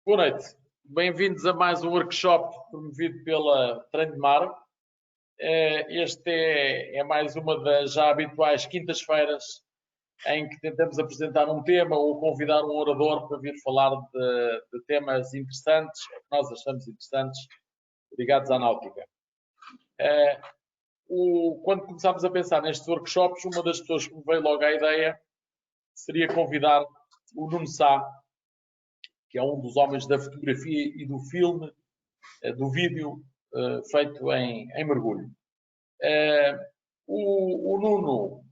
Boa noite. Bem-vindos a mais um workshop promovido pela Trendmar. Este é mais uma das já habituais quintas-feiras em que tentamos apresentar um tema ou convidar um orador para vir falar de temas interessantes, que nós achamos interessantes, ligados à náutica. Quando começámos a pensar nestes workshops, uma das pessoas que me veio logo à ideia seria convidar o Nuno Sá, que é um dos homens da fotografia e do filme, do vídeo feito em mergulho. O Nuno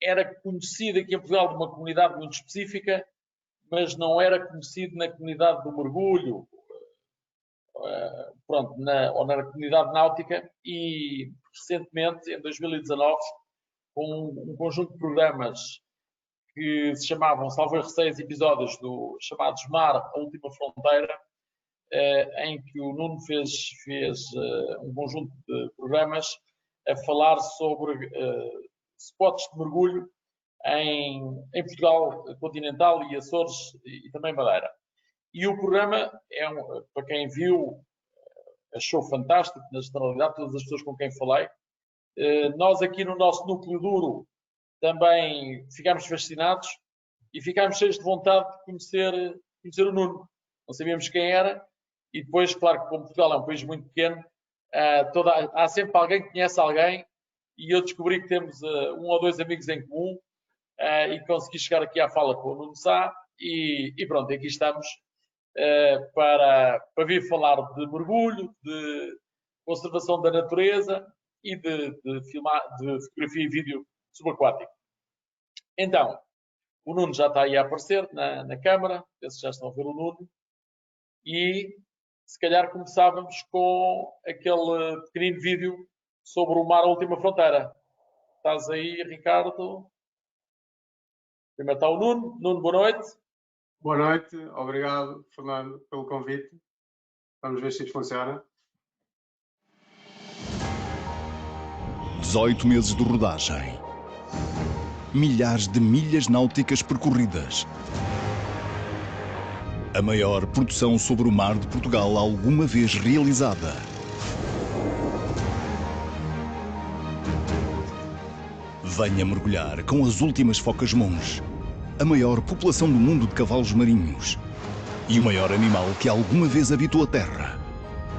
era conhecido aqui em Portugal de uma comunidade muito específica, mas não era conhecido na comunidade do mergulho, ou na comunidade náutica, e recentemente, em 2019, com um conjunto de programas que se chamavam, salvo erro, 6 episódios chamados Mar, a Última Fronteira, em que o Nuno fez um conjunto de programas a falar sobre spots de mergulho em Portugal continental e Açores e também Madeira. E o programa, para quem viu, achou fantástico, na generalidade, todas as pessoas com quem falei. Nós aqui no nosso núcleo duro também ficámos fascinados e ficámos cheios de vontade de conhecer o Nuno. Não sabíamos quem era e depois, claro que como Portugal é um país muito pequeno, há sempre alguém que conhece alguém e eu descobri que temos um ou dois amigos em comum e consegui chegar aqui à fala com o Nuno Sá e pronto, aqui estamos para vir falar de mergulho, de conservação da natureza e de fotografia e vídeo subaquático. Então, o Nuno já está aí a aparecer na câmara, penso que já estão a ver o Nuno, e se calhar começávamos com aquele pequenino vídeo sobre o Mar, a Última Fronteira. Estás aí, Ricardo? Primeiro está o Nuno. Nuno, boa noite. Boa noite, obrigado, Fernando, pelo convite. Vamos ver se isto funciona. 18 meses de rodagem. Milhares de milhas náuticas percorridas. A maior produção sobre o mar de Portugal alguma vez realizada. Venha mergulhar com as últimas focas monge, a maior população do mundo de cavalos marinhos e o maior animal que alguma vez habitou a terra.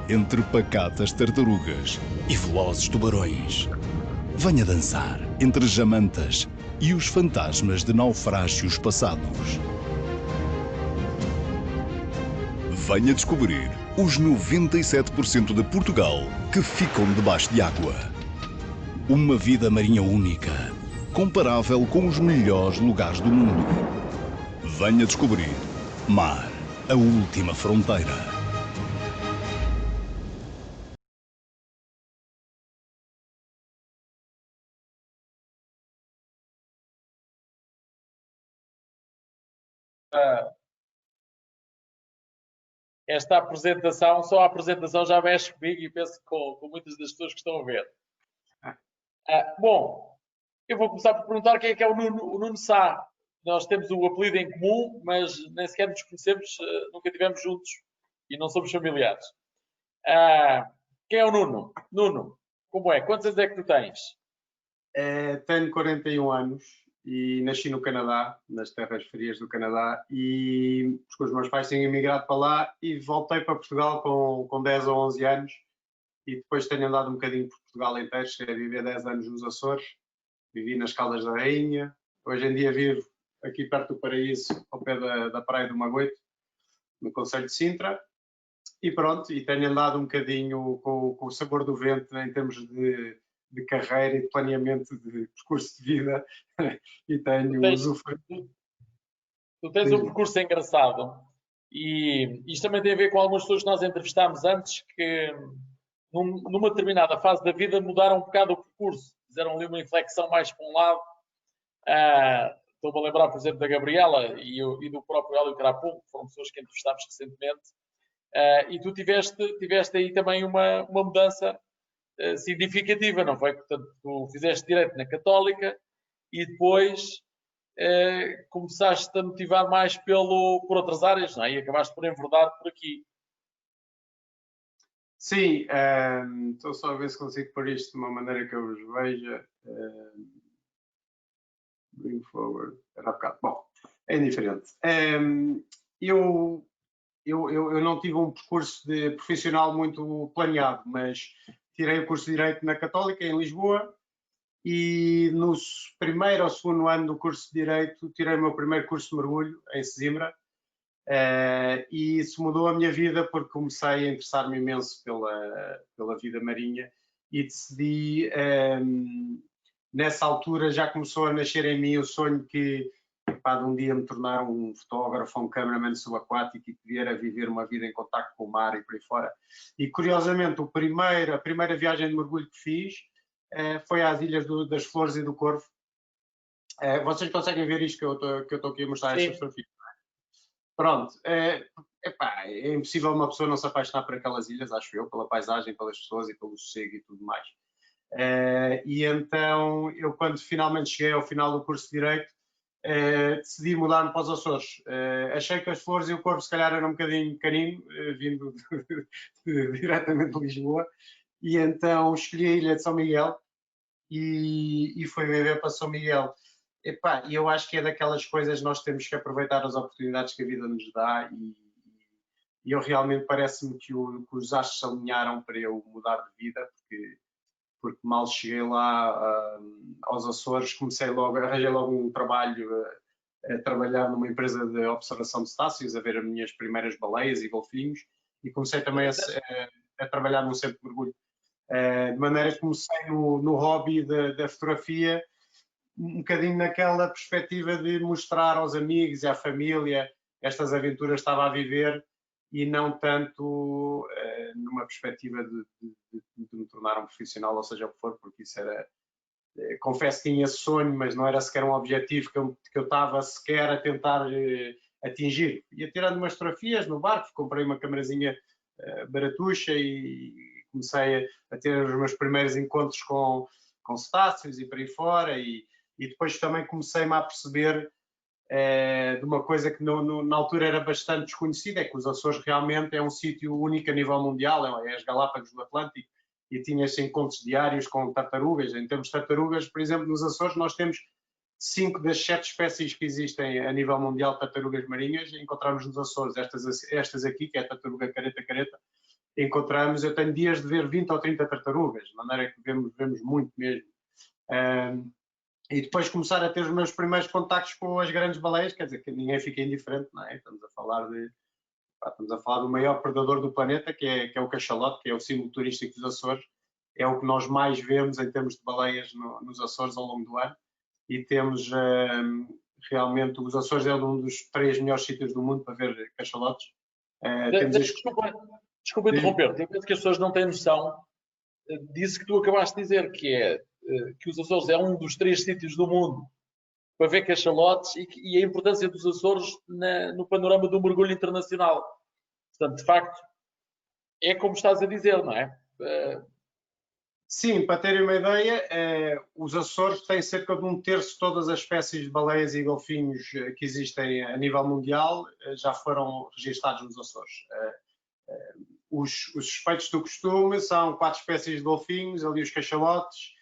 Entre pacatas tartarugas e velozes tubarões. Venha dançar entre jamantas e os fantasmas de naufrágios passados. Venha descobrir os 97% de Portugal que ficam debaixo de água. Uma vida marinha única, comparável com os melhores lugares do mundo. Venha descobrir Mar, a Última Fronteira. Esta apresentação, só a apresentação já mexe comigo e penso com muitas das pessoas que estão a ver. Bom, eu vou começar por perguntar quem é que é o Nuno Sá. Nós temos o apelido em comum, mas nem sequer nos conhecemos, nunca estivemos juntos e não somos familiares. Quem é o Nuno? Nuno, como é? Quantos anos é que tu tens? Tenho 41 anos e nasci no Canadá, nas terras frias do Canadá, e porque os meus pais tinham emigrado para lá e voltei para Portugal com 10 ou 11 anos e depois tenho andado um bocadinho por Portugal inteiro, cheguei a viver 10 anos nos Açores, vivi nas Caldas da Rainha, hoje em dia vivo aqui perto do Paraíso, ao pé da Praia do Magoito, no concelho de Sintra, e pronto, e tenho andado um bocadinho com o sabor do vento em termos de carreira e de planeamento de percurso de vida e tenho usufruído. Tu tens um percurso engraçado e isto também tem a ver com algumas pessoas que nós entrevistámos antes que numa determinada fase da vida mudaram um bocado o percurso, fizeram ali uma inflexão mais para um lado. Estou-me a lembrar, por exemplo, da Gabriela e do próprio Hélio Carapulo, que foram pessoas que entrevistámos recentemente, e tu tiveste aí também uma mudança significativa, não foi? Portanto, tu fizeste direito na Católica e depois começaste a motivar mais por outras áreas, não é? E acabaste por enverdar por aqui. Sim, estou só a ver se consigo pôr isto de uma maneira que eu os veja. Bring forward. Era bocado. Bom, é indiferente. Eu não tive um percurso profissional muito planeado, mas tirei o curso de Direito na Católica, em Lisboa, e no primeiro ou segundo ano do curso de Direito tirei o meu primeiro curso de mergulho, em Sesimbra, e isso mudou a minha vida porque comecei a interessar-me imenso pela vida marinha e decidi, nessa altura já começou a nascer em mim o sonho de um dia me tornar um fotógrafo, um cameraman subaquático e poder viver uma vida em contacto com o mar e por aí fora. E curiosamente, a primeira viagem de mergulho que fiz foi às Ilhas das Flores e do Corvo. Vocês conseguem ver isto que eu estou aqui a mostrar, estas fotografias? Pronto, é impossível uma pessoa não se apaixonar por aquelas ilhas, acho eu, pela paisagem, pelas pessoas e pelo sossego e tudo mais. E então, eu quando finalmente cheguei ao final do curso de Direito, decidi mudar-me para os Açores. Achei que as Flores e o Corvo se calhar eram um bocadinho pequenino, vindo diretamente de Lisboa, e então escolhi a ilha de São Miguel e fui viver para São Miguel. E eu acho que é daquelas coisas que nós temos que aproveitar as oportunidades que a vida nos dá e eu realmente parece-me que os astros se alinharam para eu mudar de vida, porque mal cheguei lá aos Açores, arranjei logo um trabalho a trabalhar numa empresa de observação de cetáceos, a ver as minhas primeiras baleias e golfinhos, e comecei também a trabalhar num centro de mergulho. De maneira que comecei no hobby da fotografia, um bocadinho naquela perspectiva de mostrar aos amigos e à família estas aventuras que estava a viver e não tanto numa perspectiva de me tornar um profissional, ou seja o que for, porque isso era... confesso que tinha esse sonho, mas não era sequer um objetivo que eu estava sequer a tentar atingir. Ia tirando umas fotografias no barco, comprei uma camarazinha baratuxa e comecei a ter os meus primeiros encontros com cetáceos e por aí fora e depois também comecei-me a perceber de uma coisa que na altura era bastante desconhecida, é que os Açores realmente é um sítio único a nível mundial, é as Galápagos do Atlântico, e tinha-se encontros diários com tartarugas. Em termos de tartarugas, por exemplo, nos Açores nós temos 5 das 7 espécies que existem a nível mundial de tartarugas marinhas, encontramos nos Açores. Estas aqui, que é a tartaruga careta, encontramos, eu tenho dias de ver 20 ou 30 tartarugas, de maneira que vemos muito mesmo. E depois começar a ter os meus primeiros contactos com as grandes baleias, quer dizer, que ninguém fica indiferente, não é? Estamos a falar do maior predador do planeta, que é o cachalote, que é o símbolo turístico dos Açores. É o que nós mais vemos em termos de baleias nos Açores ao longo do ano. E temos realmente, os Açores é um dos 3 melhores sítios do mundo para ver cachalotes. Desculpa interromper-te, eu penso que as pessoas não têm noção disso que tu acabaste de dizer, que é que os Açores é um dos 3 sítios do mundo para ver cachalotes e a importância dos Açores no panorama do mergulho internacional. Portanto, de facto, é como estás a dizer, não é? Sim, para terem uma ideia, os Açores têm cerca de 1/3 de todas as espécies de baleias e golfinhos que existem a nível mundial, já foram registados nos Açores. Os suspeitos do costume são 4 espécies de golfinhos, ali os cachalotes,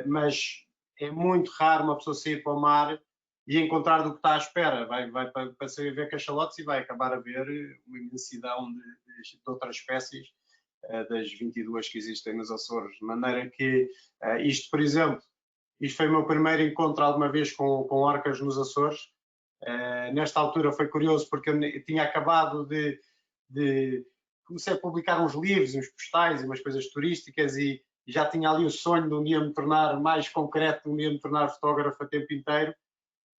mas é muito raro uma pessoa sair para o mar e encontrar do que está à espera. Vai para sair ver cachalotes e vai acabar a ver uma imensidão de outras espécies, das 22 que existem nos Açores. De maneira que isto, por exemplo, isto foi o meu primeiro encontro alguma vez com orcas nos Açores. Nesta altura foi curioso porque eu tinha acabado comecei a publicar uns livros, uns postais e umas coisas turísticas e já tinha ali o sonho de um dia me tornar mais concreto, de um dia me tornar fotógrafo a tempo inteiro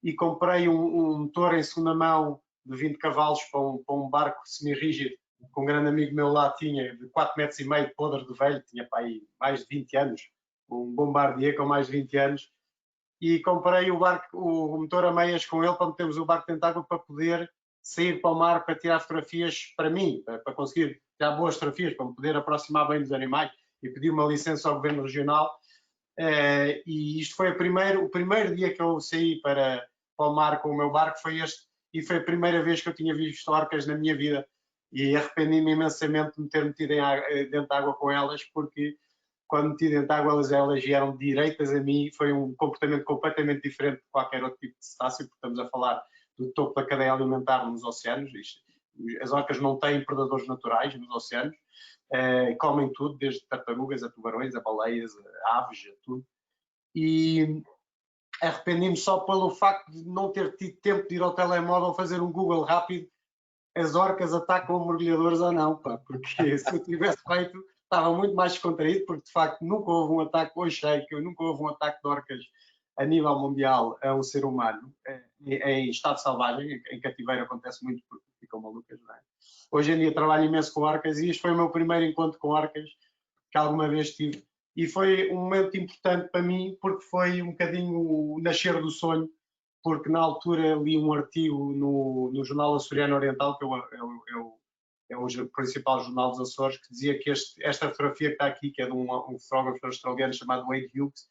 e comprei um motor em segunda mão de 20 cavalos para um barco semi-rígido que um grande amigo meu lá tinha, de 4,5 metros, podre de velho, tinha para aí mais de 20 anos, um Bombardier com mais de 20 anos, e comprei o motor a meias com ele para metermos o barco dentro de água para poder sair para o mar para tirar fotografias para mim, para conseguir tirar boas fotografias, para me poder aproximar bem dos animais, e pedi uma licença ao governo regional e isto foi o primeiro dia que eu saí para o mar com o meu barco, foi este, e foi a primeira vez que eu tinha visto orcas na minha vida, e arrependi-me imensamente de me ter metido dentro de água com elas, porque quando meti dentro de água elas vieram direitas a mim, foi um comportamento completamente diferente de qualquer outro tipo de cetáceo, porque estamos a falar do topo da cadeia alimentar nos oceanos. As orcas não têm predadores naturais nos oceanos, comem tudo, desde tartarugas a tubarões, a baleias, a aves, a tudo. E arrependi-me só pelo facto de não ter tido tempo de ir ao telemóvel fazer um Google rápido, as orcas atacam mergulhadores ou não, pá, porque se eu tivesse feito, estava muito mais descontraído, porque de facto nunca houve um ataque, hoje sei que nunca houve um ataque de orcas a nível mundial a um ser humano, em estado selvagem, em cativeiro acontece muito porque ficam malucas, não é? Hoje em dia trabalho imenso com orcas e este foi o meu primeiro encontro com orcas que alguma vez tive. E foi um momento importante para mim porque foi um bocadinho o nascer do sonho, porque na altura li um artigo no Jornal Açoriano Oriental, que é o principal jornal dos Açores, que dizia que esta fotografia que está aqui, que é de um fotógrafo australiano chamado Wade Hughes,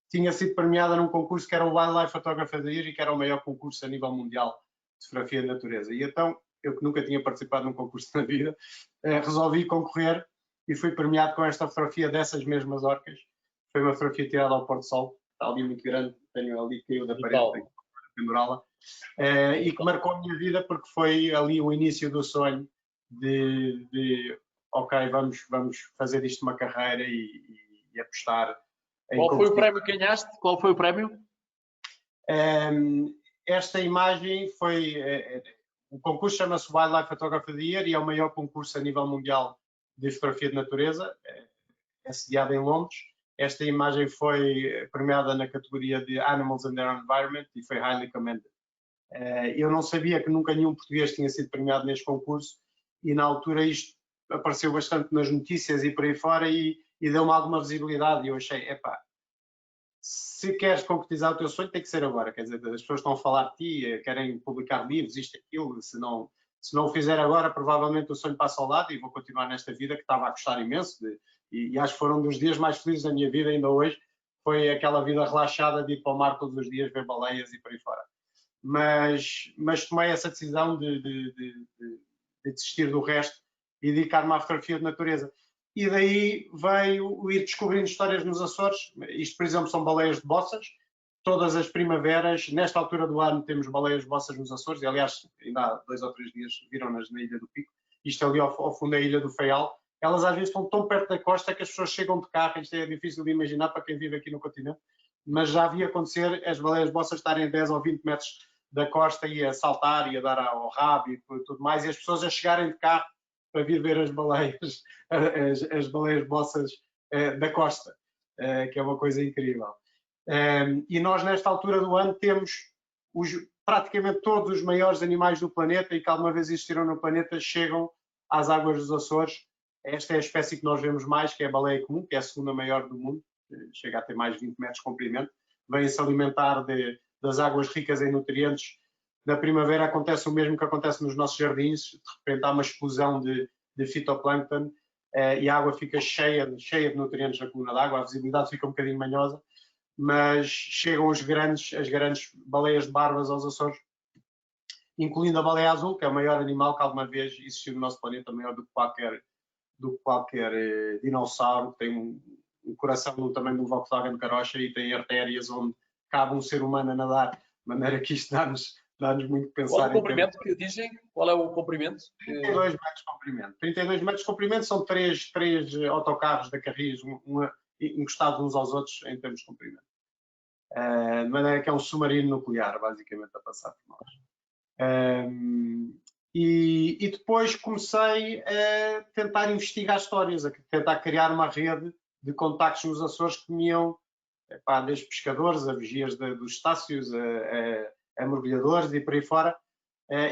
tinha sido premiada num concurso que era o Wildlife Photographer of the Year e que era o maior concurso a nível mundial de fotografia de natureza. E então, eu que nunca tinha participado num concurso na vida, resolvi concorrer e fui premiado com esta fotografia dessas mesmas orcas. Foi uma fotografia tirada ao pôr do sol, está ali muito grande, tenho ali, caiu da parede, tenho que pendurá-la, e que marcou a minha vida porque foi ali o início do sonho de ok, vamos fazer disto uma carreira e apostar em Qual foi o prémio que ganhaste? Qual foi o prémio? Esta imagem foi... o concurso chama-se Wildlife Photography of the Year e é o maior concurso a nível mundial de fotografia de natureza. É sediado em Londres. Esta imagem foi premiada na categoria de Animals and Their Environment e foi highly commended. Eu não sabia que nunca nenhum português tinha sido premiado neste concurso e na altura isto apareceu bastante nas notícias e por aí fora e deu-me alguma visibilidade e eu achei, epá, se queres concretizar o teu sonho tem que ser agora, quer dizer, as pessoas estão a falar de ti, querem publicar livros, isto, aquilo, se não o fizer agora provavelmente o sonho passa ao lado e vou continuar nesta vida que estava a gostar imenso e acho que foram um dos dias mais felizes da minha vida ainda hoje, foi aquela vida relaxada de ir para o mar todos os dias, ver baleias e por aí fora. Mas tomei essa decisão de desistir do resto e dedicar-me à fotografia de natureza. E daí veio ir descobrindo histórias nos Açores. Isto, por exemplo, são baleias de bossas. Todas as primaveras, nesta altura do ano, temos baleias de bossas nos Açores. E, aliás, ainda há 2 ou 3 dias viram-nas na Ilha do Pico. Isto ali ao fundo da Ilha do Faial. Elas às vezes estão tão perto da costa que as pessoas chegam de carro. Isto é difícil de imaginar para quem vive aqui no continente. Mas já havia acontecer as baleias de bossas estarem a 10 ou 20 metros da costa e a saltar e a dar ao rabo e tudo mais. E as pessoas a chegarem de carro para vir ver as baleias bossas da costa, que é uma coisa incrível. E nós, nesta altura do ano, temos praticamente todos os maiores animais do planeta e que alguma vez existiram no planeta chegam às águas dos Açores. Esta é a espécie que nós vemos mais, que é a baleia comum, que é a segunda maior do mundo, chega a ter mais de 20 metros de comprimento. Vêm-se alimentar das águas ricas em nutrientes. Na primavera acontece o mesmo que acontece nos nossos jardins, de repente há uma explosão de fitoplâncton e a água fica cheia de nutrientes na coluna d'água, a visibilidade fica um bocadinho manhosa, mas chegam as grandes baleias de barbas aos Açores, incluindo a baleia azul, que é o maior animal que alguma vez existiu no nosso planeta, maior do que qualquer dinossauro, que tem um coração do tamanho de um Volkswagen Carocha e tem artérias onde cabe um ser humano a nadar, de maneira que isto dá-nos muito que pensar. Qual o comprimento que dizem? Qual é o comprimento? 32 metros de comprimento. 32 metros de comprimento são três autocarros da Carris, encostados uns aos outros em termos de comprimento. De maneira que é um submarino nuclear, basicamente, a passar por nós. E depois comecei a tentar investigar histórias, a tentar criar uma rede de contactos nos Açores que me iam, desde pescadores a vigias dos cetáceos, a mergulhadores e por aí fora,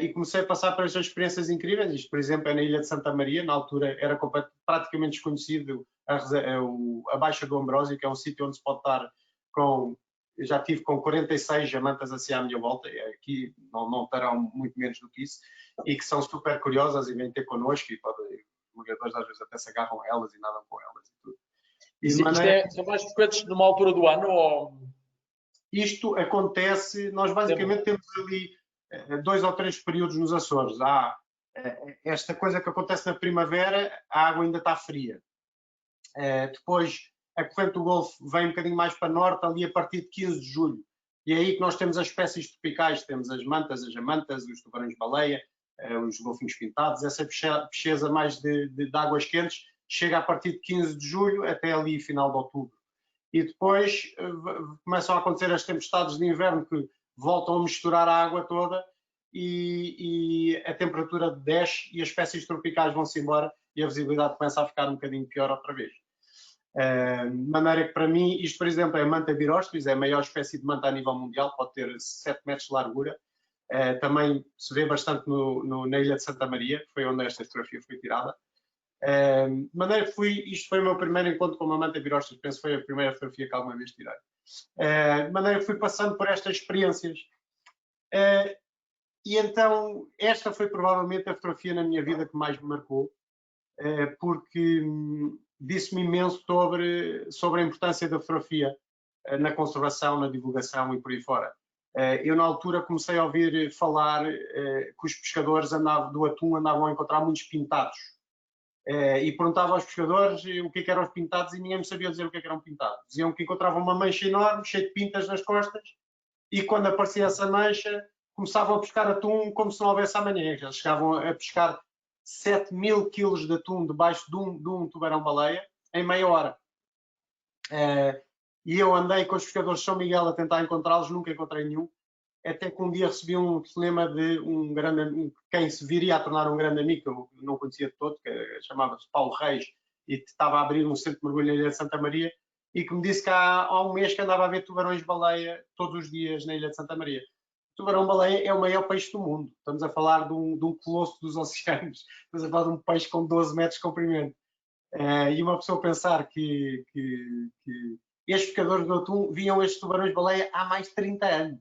e comecei a passar por estas experiências incríveis. Isto, por exemplo, é na Ilha de Santa Maria. Na altura era praticamente desconhecido a Baixa do Ambrósio, que é um sítio onde se pode estar com... Eu já estive com 46 jamantas assim à minha volta, aqui não terão muito menos do que isso, e que são super curiosas e vêm ter connosco, e os mergulhadores às vezes até se agarram a elas e nadam com elas e tudo. São mais frequentes numa altura do ano? Ou... Isto acontece, nós basicamente temos ali 2 ou 3 períodos nos Açores. Há esta coisa que acontece na primavera, a água ainda está fria. Depois, a corrente do Golfo vem um bocadinho mais para norte, ali a partir de 15 de julho. E é aí que nós temos as espécies tropicais, temos as mantas, as jamantas, os tubarões-baleia, os golfinhos pintados, essa pesquisa mais de águas quentes chega a partir de 15 de julho até ali final de outubro. E depois começam a acontecer as tempestades de inverno que voltam a misturar a água toda e a temperatura desce e as espécies tropicais vão-se embora e a visibilidade começa a ficar um bocadinho pior outra vez. De maneira que para mim, isto por exemplo é a manta birostris, é a maior espécie de manta a nível mundial, pode ter 7 metros de largura. Também se vê bastante na Ilha de Santa Maria, que foi onde esta fotografia foi tirada. De maneira que isto foi o meu primeiro encontro com uma manta birostris, penso que foi a primeira fotografia que alguma vez tirei. De maneira que fui passando por estas experiências. E então, esta foi provavelmente a fotografia na minha vida que mais me marcou, porque disse-me imenso sobre a importância da fotografia na conservação, na divulgação e por aí fora. Eu, na altura, comecei a ouvir falar que os pescadores do atum andavam a encontrar muitos pintados. E perguntava aos pescadores o que eram os pintados e ninguém me sabia dizer o que eram pintados. Diziam que encontravam uma mancha enorme, cheia de pintas nas costas, e quando aparecia essa mancha, começavam a pescar atum como se não houvesse amanhã. Eles chegavam a pescar 7.000 quilos de atum debaixo de um tubarão-baleia em meia hora. E eu andei com os pescadores de São Miguel a tentar encontrá-los, nunca encontrei nenhum. Até que um dia recebi um telefonema de quem se viria a tornar um grande amigo, que eu não conhecia de todo, que chamava-se Paulo Reis, e estava a abrir um centro de mergulho na Ilha de Santa Maria, e que me disse que há um mês que andava a ver tubarões-baleia todos os dias na Ilha de Santa Maria. O tubarão-baleia é o maior peixe do mundo. Estamos a falar de um colosso dos oceanos. Estamos a falar de um peixe com 12 metros de comprimento. E uma pessoa pensar que estes pescadores do atum viam estes tubarões-baleia há mais de 30 anos.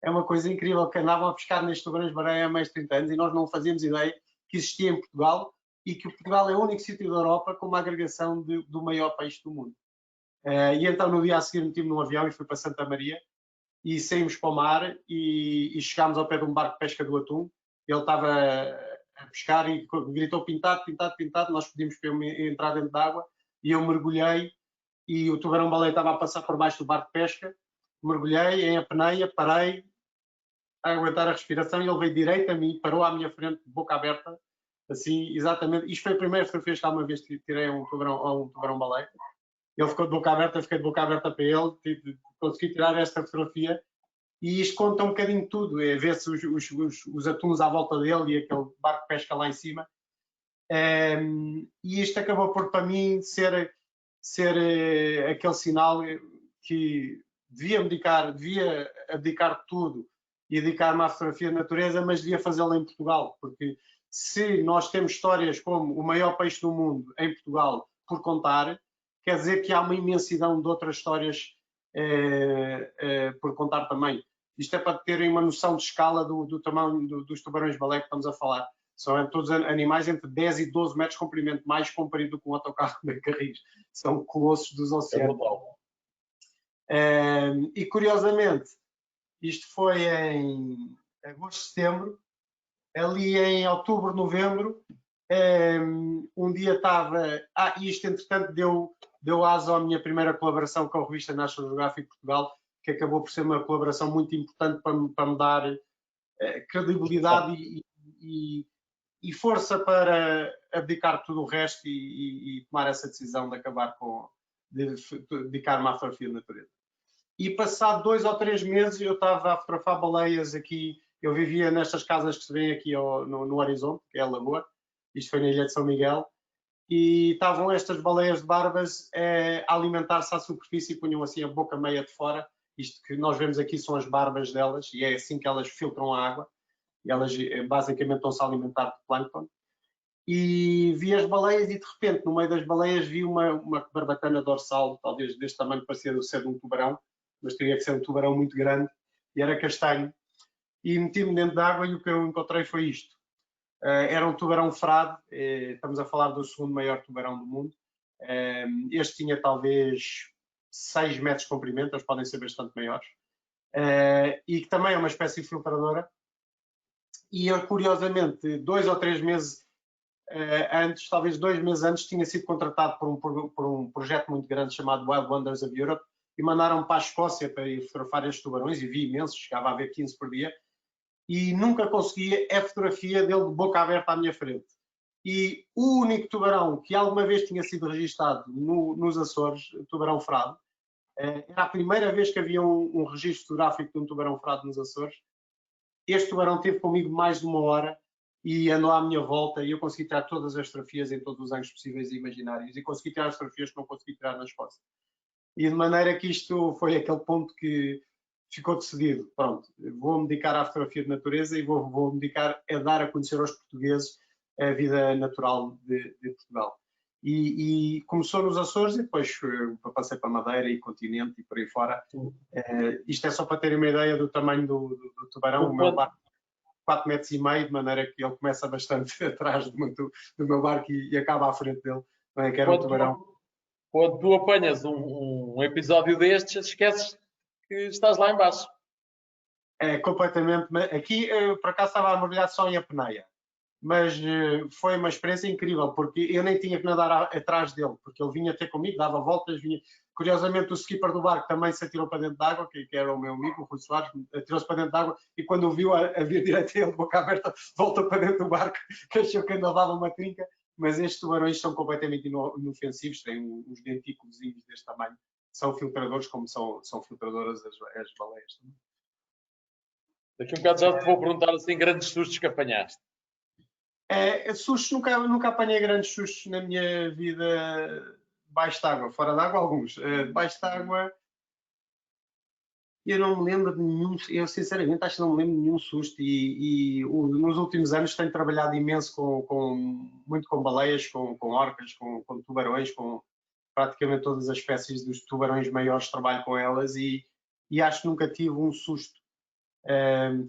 É uma coisa incrível que andavam a pescar nestes tubarões-baleia há mais de 30 anos e nós não fazíamos ideia que existia em Portugal e que Portugal é o único sítio da Europa com uma agregação do maior peixe do mundo. E então no dia a seguir meti-me num avião e fui para Santa Maria e saímos para o mar e chegámos ao pé de um barco de pesca do atum. Ele estava a pescar e gritou pintado, pintado, pintado. Nós pedimos para eu entrar dentro da água e eu mergulhei e o tubarão-baleia estava a passar por baixo do barco de pesca. Mergulhei em apneia, parei a aguentar a respiração e ele veio direito a mim, parou à minha frente, de boca aberta, assim, exatamente. Isto foi a primeira fotografia que alguma vez tirei a um tubarão-baleia. Ele ficou de boca aberta, eu fiquei de boca aberta para ele, consegui tirar esta fotografia e isto conta um bocadinho de tudo, é ver-se os atuns à volta dele e aquele barco de pesca lá em cima. E isto acabou por, para mim, ser aquele sinal que devia abdicar tudo e dedicar-me à fotografia de natureza, mas devia fazê-lo em Portugal, porque se nós temos histórias como o maior peixe do mundo em Portugal por contar, quer dizer que há uma imensidão de outras histórias por contar também. Isto é para terem uma noção de escala do tamanho dos tubarões-baleia que estamos a falar. São todos animais entre 10 e 12 metros de comprimento, mais comprido que um autocarro de Carris. São colossos dos oceanos. E curiosamente, isto foi em agosto, setembro, ali em outubro, novembro, um dia estava... isto entretanto deu asa à minha primeira colaboração com a revista National Geographic Portugal, que acabou por ser uma colaboração muito importante para me dar credibilidade e força para abdicar tudo o resto e tomar essa decisão de acabar de dedicar-me à fotografia de natureza. E passado 2 ou 3 meses eu estava a fotografar baleias aqui, eu vivia nestas casas que se vêem aqui no horizonte, que é a Lagoa, isto foi na Ilha de São Miguel, e estavam estas baleias de barbas a alimentar-se à superfície e punham assim a boca meia de fora. Isto que nós vemos aqui são as barbas delas e é assim que elas filtram a água. E elas basicamente estão-se a alimentar de plâncton. E vi as baleias e de repente no meio das baleias vi uma barbatana dorsal, talvez deste tamanho, parecia ser de um tubarão, mas teria que ser um tubarão muito grande e era castanho. E meti-me dentro da água e o que eu encontrei foi isto. Era um tubarão frade, estamos a falar do segundo maior tubarão do mundo, Este tinha talvez 6 metros de comprimento, eles podem ser bastante maiores. E que também é uma espécie filtradora. E eu, curiosamente, 2 ou 3 meses antes, talvez 2 meses antes, tinha sido contratado por um projeto muito grande chamado Wild Wonders of Europe e mandaram-me para a Escócia para ir fotografar estes tubarões e vi imensos, chegava a ver 15 por dia e nunca conseguia a fotografia dele de boca aberta à minha frente. E o único tubarão que alguma vez tinha sido registado nos Açores, o tubarão frado, era a primeira vez que havia um registro fotográfico de um tubarão frado nos Açores. Este tubarão esteve comigo mais de 1 hora e andou à minha volta e eu consegui tirar todas as fotografias em todos os ângulos possíveis e imaginários e consegui tirar as fotografias que não consegui tirar na Escócia. E de maneira que isto foi aquele ponto que ficou decidido. Pronto, vou-me dedicar à fotografia de natureza e vou-me dedicar a dar a conhecer aos portugueses a vida natural de Portugal. E começou nos Açores e depois passei para Madeira e Continente e por aí fora. Isto é só para terem uma ideia do tamanho do tubarão. O meu barco 4,5 metros, de maneira que ele começa bastante atrás do meu barco e acaba à frente dele. Não é? Que era um tubarão. Quando tu apanhas um episódio destes, esqueces que estás lá embaixo. É, completamente. Aqui, por acaso, estava a mergulhar só em apneia. Mas foi uma experiência incrível, porque eu nem tinha que nadar atrás dele, porque ele vinha ter comigo, dava voltas, vinha. Curiosamente, o skipper do barco também se atirou para dentro d'água, que era o meu amigo, o Rui Soares, atirou-se para dentro d'água e quando o viu a vir direto a ele, boca aberta, volta para dentro do barco, que achou que ainda dava uma trinca. Mas estes tubarões são completamente inofensivos, têm uns dentículos deste tamanho. São filtradores, como são filtradoras as baleias também. Daqui a um bocado já te vou perguntar assim, grandes sustos que apanhaste. Sustos, nunca apanhei grandes sustos na minha vida debaixo de água. Fora de água, alguns. Debaixo de água, eu não me lembro de nenhum. Eu, sinceramente, acho que não me lembro de nenhum susto. Nos últimos anos tenho trabalhado imenso muito com baleias, com orcas, com tubarões, com praticamente todas as espécies dos tubarões maiores, trabalho com elas e acho que nunca tive um susto.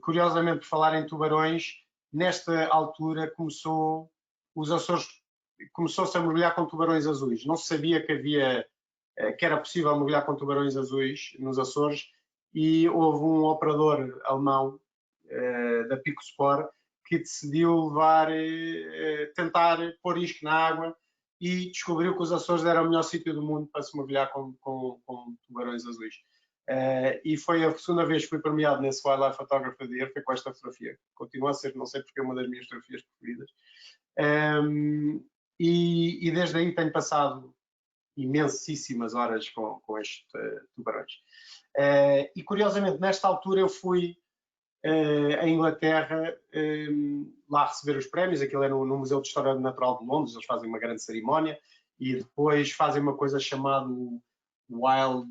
Curiosamente, por falar em tubarões, nesta altura os Açores começou-se a mergulhar com tubarões azuis. Não se sabia que era possível mergulhar com tubarões azuis nos Açores e houve um operador alemão da Picosport que decidiu tentar pôr isco na água e descobriu que os Açores eram o melhor sítio do mundo para se mergulhar com tubarões azuis. E foi a segunda vez que fui premiado nesse Wildlife Photography of the Year, foi com esta fotografia. Continua a ser, não sei porque, uma das minhas fotografias preferidas. E desde aí tenho passado imensíssimas horas com estes tubarões. E curiosamente, nesta altura eu fui à Inglaterra lá receber os prémios. Aquilo é no Museu de História Natural de Londres, eles fazem uma grande cerimónia e depois fazem uma coisa chamada Wild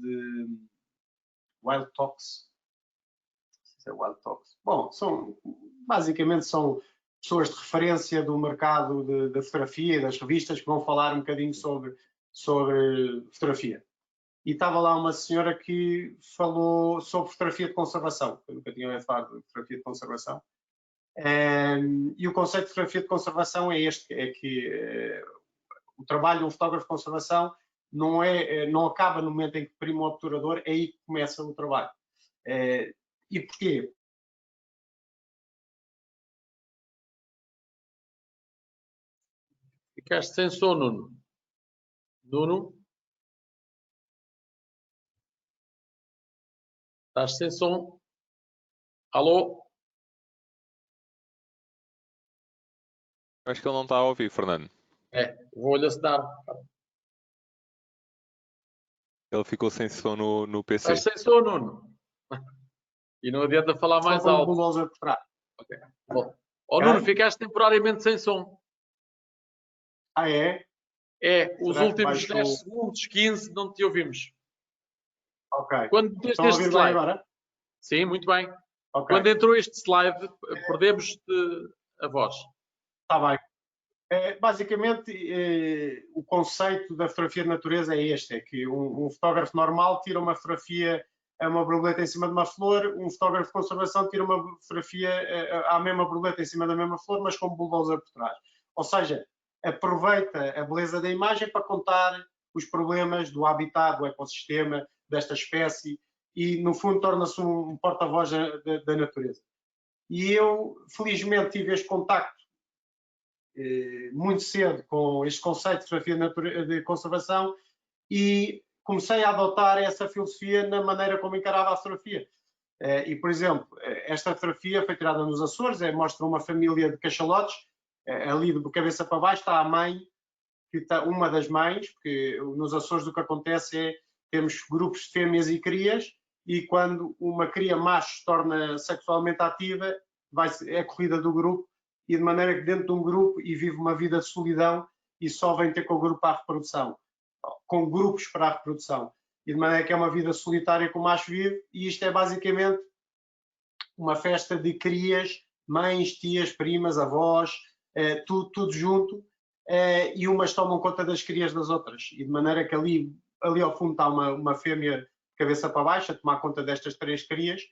Talks. Wild Talks. Bom, basicamente são pessoas de referência do mercado da fotografia e das revistas que vão falar um bocadinho sobre fotografia. E estava lá uma senhora que falou sobre fotografia de conservação. Eu nunca tinha ouvido falar de fotografia de conservação. E o conceito de fotografia de conservação é este, é que o trabalho de um fotógrafo de conservação não acaba no momento em que prima o obturador, é aí que começa o trabalho. E porquê? Ficaste sem som, Nuno. Nuno? Estás sem som? Alô? Acho que ele não está a ouvir, Fernando. Vou-lhe assinar. Ele ficou sem som no PC. Estás sem som, Nuno. E não adianta falar mais Só com alto. o bulldozer por trás. Okay. Bom. Nuno, ficaste temporariamente sem som. Ah, é? Os últimos 10 segundos, 15, não te ouvimos. Ok. Quando Estão a ouvir bem agora? Sim, muito bem. Okay. Quando entrou este slide, perdemos a voz. Está bem. Basicamente, o conceito da fotografia de natureza é este, é que um fotógrafo normal tira uma fotografia a uma borboleta em cima de uma flor, um fotógrafo de conservação tira uma fotografia à mesma borboleta em cima da mesma flor, mas com um bulldozer por trás. Ou seja, aproveita a beleza da imagem para contar os problemas do habitat, do ecossistema, desta espécie, e no fundo torna-se um porta-voz da natureza. E eu, felizmente, tive este contacto muito cedo com este conceito de fotografia de conservação e comecei a adotar essa filosofia na maneira como encarava a fotografia. E, por exemplo, esta fotografia foi tirada nos Açores, mostra uma família de cachalotes, ali de cabeça para baixo está a mãe, que está uma das mães, porque nos Açores o que acontece é temos grupos de fêmeas e crias, e quando uma cria macho se torna sexualmente ativa, é a corrida do grupo, e de maneira que dentro de um grupo e vive uma vida de solidão e só vem ter com o grupo para a reprodução, com grupos para a reprodução. E de maneira que é uma vida solitária que o macho vive, e isto é basicamente uma festa de crias, mães, tias, primas, avós, tudo junto, e umas tomam conta das crias das outras. E de maneira que ali ao fundo está uma fêmea de cabeça para baixo a tomar conta destas 3 crias,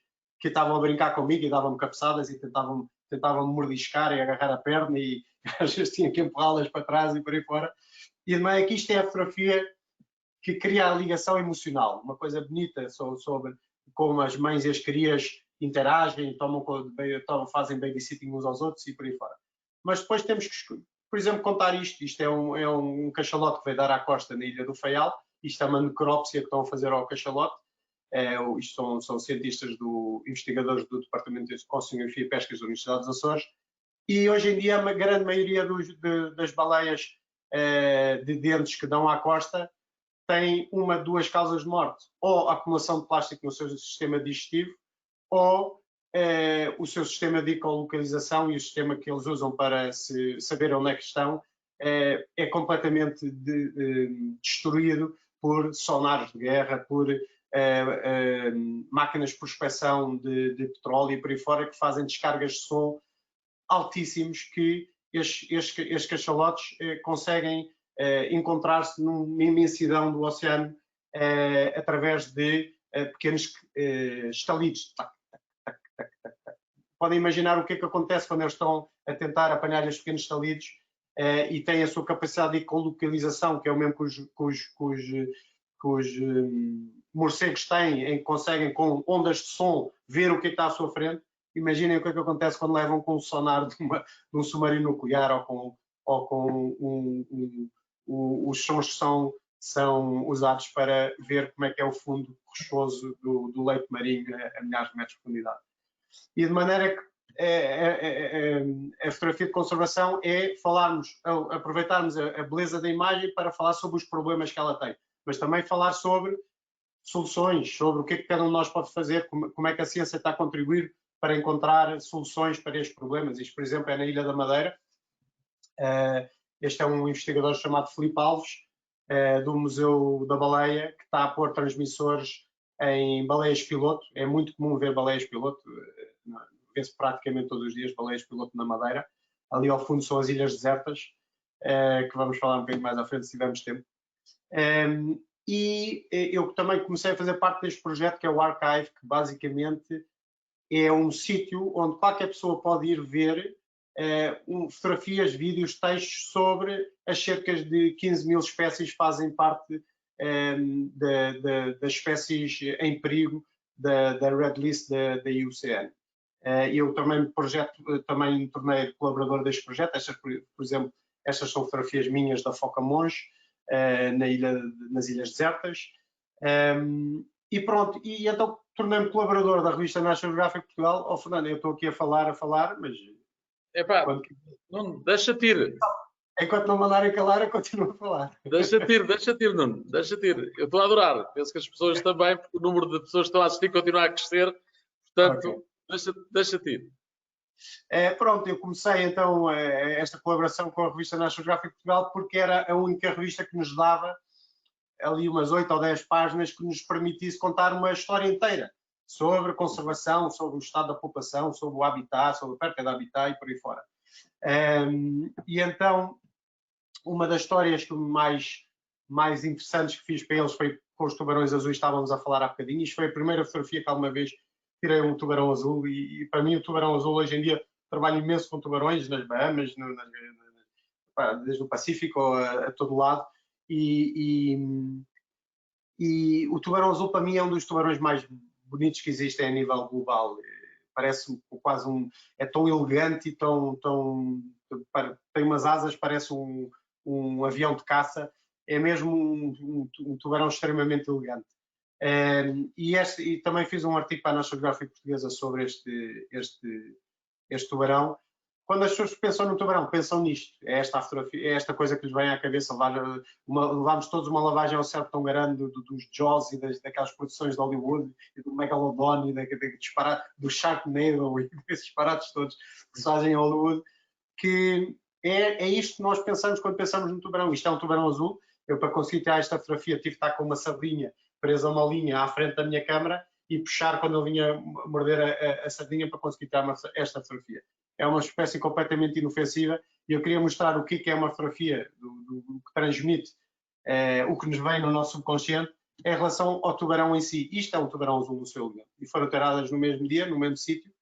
que estavam a brincar comigo e davam-me cabeçadas e tentavam mordiscar e agarrar a perna, e às vezes tinha que empurrá-las para trás e por aí fora. E de maneira que isto é a fotografia que cria a ligação emocional, uma coisa bonita sobre como as mães e as crias interagem, fazem babysitting uns aos outros e por aí fora. Mas depois temos que, por exemplo, contar isto. Isto é um cachalote que veio dar à costa na Ilha do Faial. Isto é uma necrópsia que estão a fazer ao cachalote. Isto são cientistas, investigadores do Departamento de Oceanografia e Pescas da Universidade dos Açores. E hoje em dia a grande maioria das baleias de dentes que dão à costa tem 2 causas de morte. Ou a acumulação de plástico no seu sistema digestivo, ou o seu sistema de ecolocalização e o sistema que eles usam para saber onde é que estão é completamente destruído por sonares de guerra, por máquinas de prospecção de petróleo e por aí fora, que fazem descargas de som altíssimos, que estes cachalotes conseguem encontrar-se numa imensidão do oceano através de pequenos estalidos. Podem imaginar o que é que acontece quando eles estão a tentar apanhar estes pequenos estalidos e têm a sua capacidade de ecolocalização, que é o mesmo que os morcegos têm, em que conseguem com ondas de som ver o que está à sua frente. Imaginem o que é que acontece quando levam com o sonar de um submarino nuclear ou com os sons que são usados para ver como é que é o fundo rochoso do leito marinho a milhares de metros de profundidade. E de maneira que a fotografia de conservação é aproveitarmos a beleza da imagem para falar sobre os problemas que ela tem, mas também falar sobre soluções, sobre o que é que cada um de nós pode fazer, como é que a ciência está a contribuir para encontrar soluções para estes problemas. Isto, por exemplo, é na Ilha da Madeira. Este é um investigador chamado Filipe Alves, do Museu da Baleia, que está a pôr transmissores em baleias-piloto. É muito comum ver baleias-piloto, vê-se praticamente todos os dias baleias-piloto na Madeira. Ali ao fundo são as ilhas desertas, que vamos falar um bocadinho mais à frente se tivermos tempo. E eu também comecei a fazer parte deste projeto, que é o Archive, que basicamente é um sítio onde qualquer pessoa pode ir ver fotografias, vídeos, textos sobre as cerca de 15 mil espécies que fazem parte das espécies em perigo da Red List da IUCN. Eu também me tornei colaborador deste projeto. Por exemplo, estas são fotografias minhas da foca monge nas Ilhas Desertas. E pronto, e então tornei-me colaborador da revista National Geographic Portugal. Fernando, eu estou aqui a falar, mas... Epá, Nuno, deixa-te ir. Enquanto não mandarem calar, eu continuo a falar. Deixa-te ir, Nuno, deixa-te ir. Eu estou a adorar. Penso que as pessoas também, porque o número de pessoas que estão a assistir continua a crescer. Portanto, deixa-te ir. Pronto, eu comecei então esta colaboração com a revista National Geographic Portugal porque era a única revista que nos dava ali umas 8 ou 10 páginas que nos permitisse contar uma história inteira sobre conservação, sobre o estado da população, sobre o habitat, sobre a perca de habitat e por aí fora. E então, uma das histórias mais interessantes que fiz para eles foi com os tubarões azuis, estávamos a falar há bocadinho. Isto foi a primeira fotografia que alguma vez tirei um tubarão azul e para mim o tubarão azul hoje em dia trabalho imenso com tubarões nas Bahamas, desde o Pacífico a todo lado. E o tubarão azul, para mim, é um dos tubarões mais bonitos que existem a nível global. Parece quase é tão elegante e tem umas asas, parece um avião de caça. É mesmo um tubarão extremamente elegante. E também fiz um artigo para a National Geographic portuguesa sobre este tubarão. Quando as pessoas pensam no tubarão, pensam nisto. É esta coisa que lhes vem à cabeça. Levámos todos uma lavagem ao cérebro tão grande dos Jaws e daquelas produções de Hollywood, e do Megalodon e do Sharknado e desses disparates todos que se fazem em Hollywood, que é isto que nós pensamos quando pensamos no tubarão. Isto é um tubarão azul. Eu, para conseguir tirar esta fotografia, tive de estar com uma sardinha presa a uma linha à frente da minha câmara e puxar quando eu vinha morder a sardinha para conseguir tirar esta fotografia. É uma espécie completamente inofensiva e eu queria mostrar o que é uma fotografia do que transmite o que nos vem no nosso subconsciente em relação ao tubarão em si. Isto é um tubarão azul no seu lugar. E foram tiradas no mesmo dia, no mesmo sítio.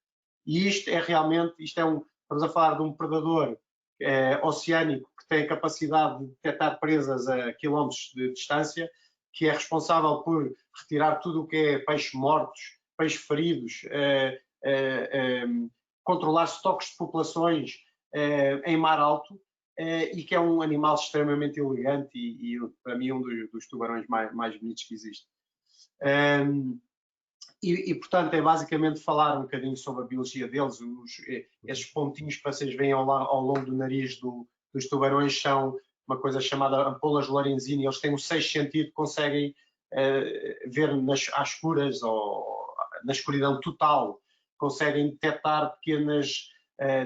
E estamos a falar de um predador oceânico que tem a capacidade de detectar presas a quilómetros de distância, que é responsável por retirar tudo o que é peixes mortos, peixes feridos, controlar estoques de populações em mar alto, e que é um animal extremamente elegante e para mim um dos tubarões mais bonitos que existe. Portanto, é basicamente falar um bocadinho sobre a biologia deles. Estes pontinhos que vocês veem ao longo do nariz dos tubarões são uma coisa chamada ampolas Lorenzini. Eles têm um sexto sentido, conseguem ver às escuras ou na escuridão total, conseguem detectar pequenas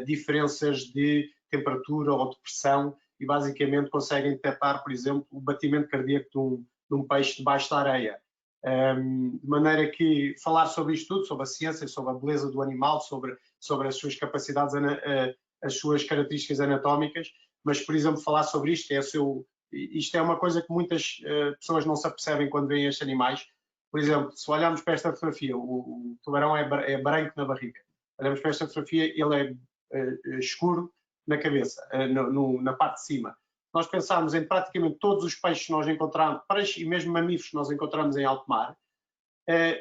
diferenças de temperatura ou de pressão e basicamente conseguem detectar, por exemplo, o batimento cardíaco de um peixe debaixo da areia. De maneira que falar sobre isto tudo, sobre a ciência, sobre a beleza do animal, sobre as suas capacidades, as suas características anatómicas, mas, por exemplo, falar sobre isto isto é uma coisa que muitas pessoas não se apercebem quando veem estes animais. Por exemplo, se olharmos para esta fotografia, o tubarão é branco na barriga. Olhamos para esta fotografia, ele é escuro na cabeça, na parte de cima. Nós pensarmos em praticamente todos os peixes que nós encontramos, peixes e mesmo mamíferos que nós encontramos em alto mar,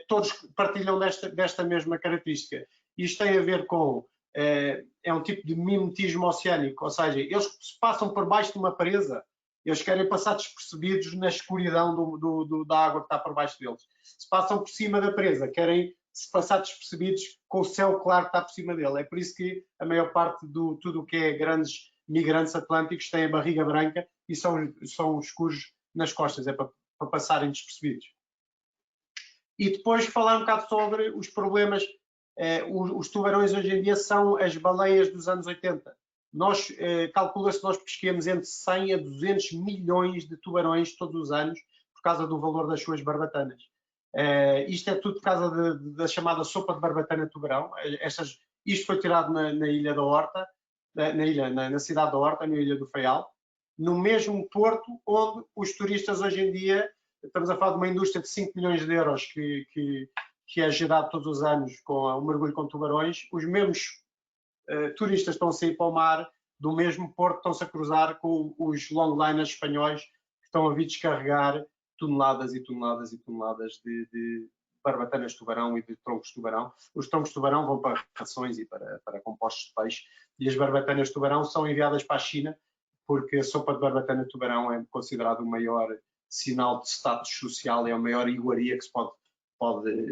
todos partilham desta mesma característica. Isto tem a ver com é um tipo de mimetismo oceânico, ou seja, eles se passam por baixo de uma presa, eles querem passar despercebidos na escuridão da água que está por baixo deles. Se passam por cima da presa, querem se passar despercebidos com o céu claro que está por cima dele. É por isso que a maior parte tudo o que é grandes migrantes atlânticos têm a barriga branca e são escuros nas costas, é para passarem despercebidos. E depois falar um bocado sobre os problemas. Os tubarões hoje em dia são as baleias dos anos 80. Calcula-se que nós pesquemos entre 100 a 200 milhões de tubarões todos os anos por causa do valor das suas barbatanas. Isto é tudo por causa da chamada sopa de barbatana de tubarão. Isto foi tirado na Ilha da Horta, na cidade da Horta, na Ilha do Faial, no mesmo porto onde os turistas hoje em dia, estamos a falar de uma indústria de 5 milhões de euros que é gerado todos os anos com o mergulho com tubarões. Os mesmos turistas estão a sair para o mar do mesmo porto, estão-se a cruzar com os longliners espanhóis que estão a vir descarregar toneladas e toneladas e toneladas de barbatanas de tubarão e de troncos de tubarão. Os troncos de tubarão vão para rações e para compostos de peixe, e as barbatanas de tubarão são enviadas para a China, porque a sopa de barbatana de tubarão é considerado o maior sinal de status social, é a maior iguaria que se pode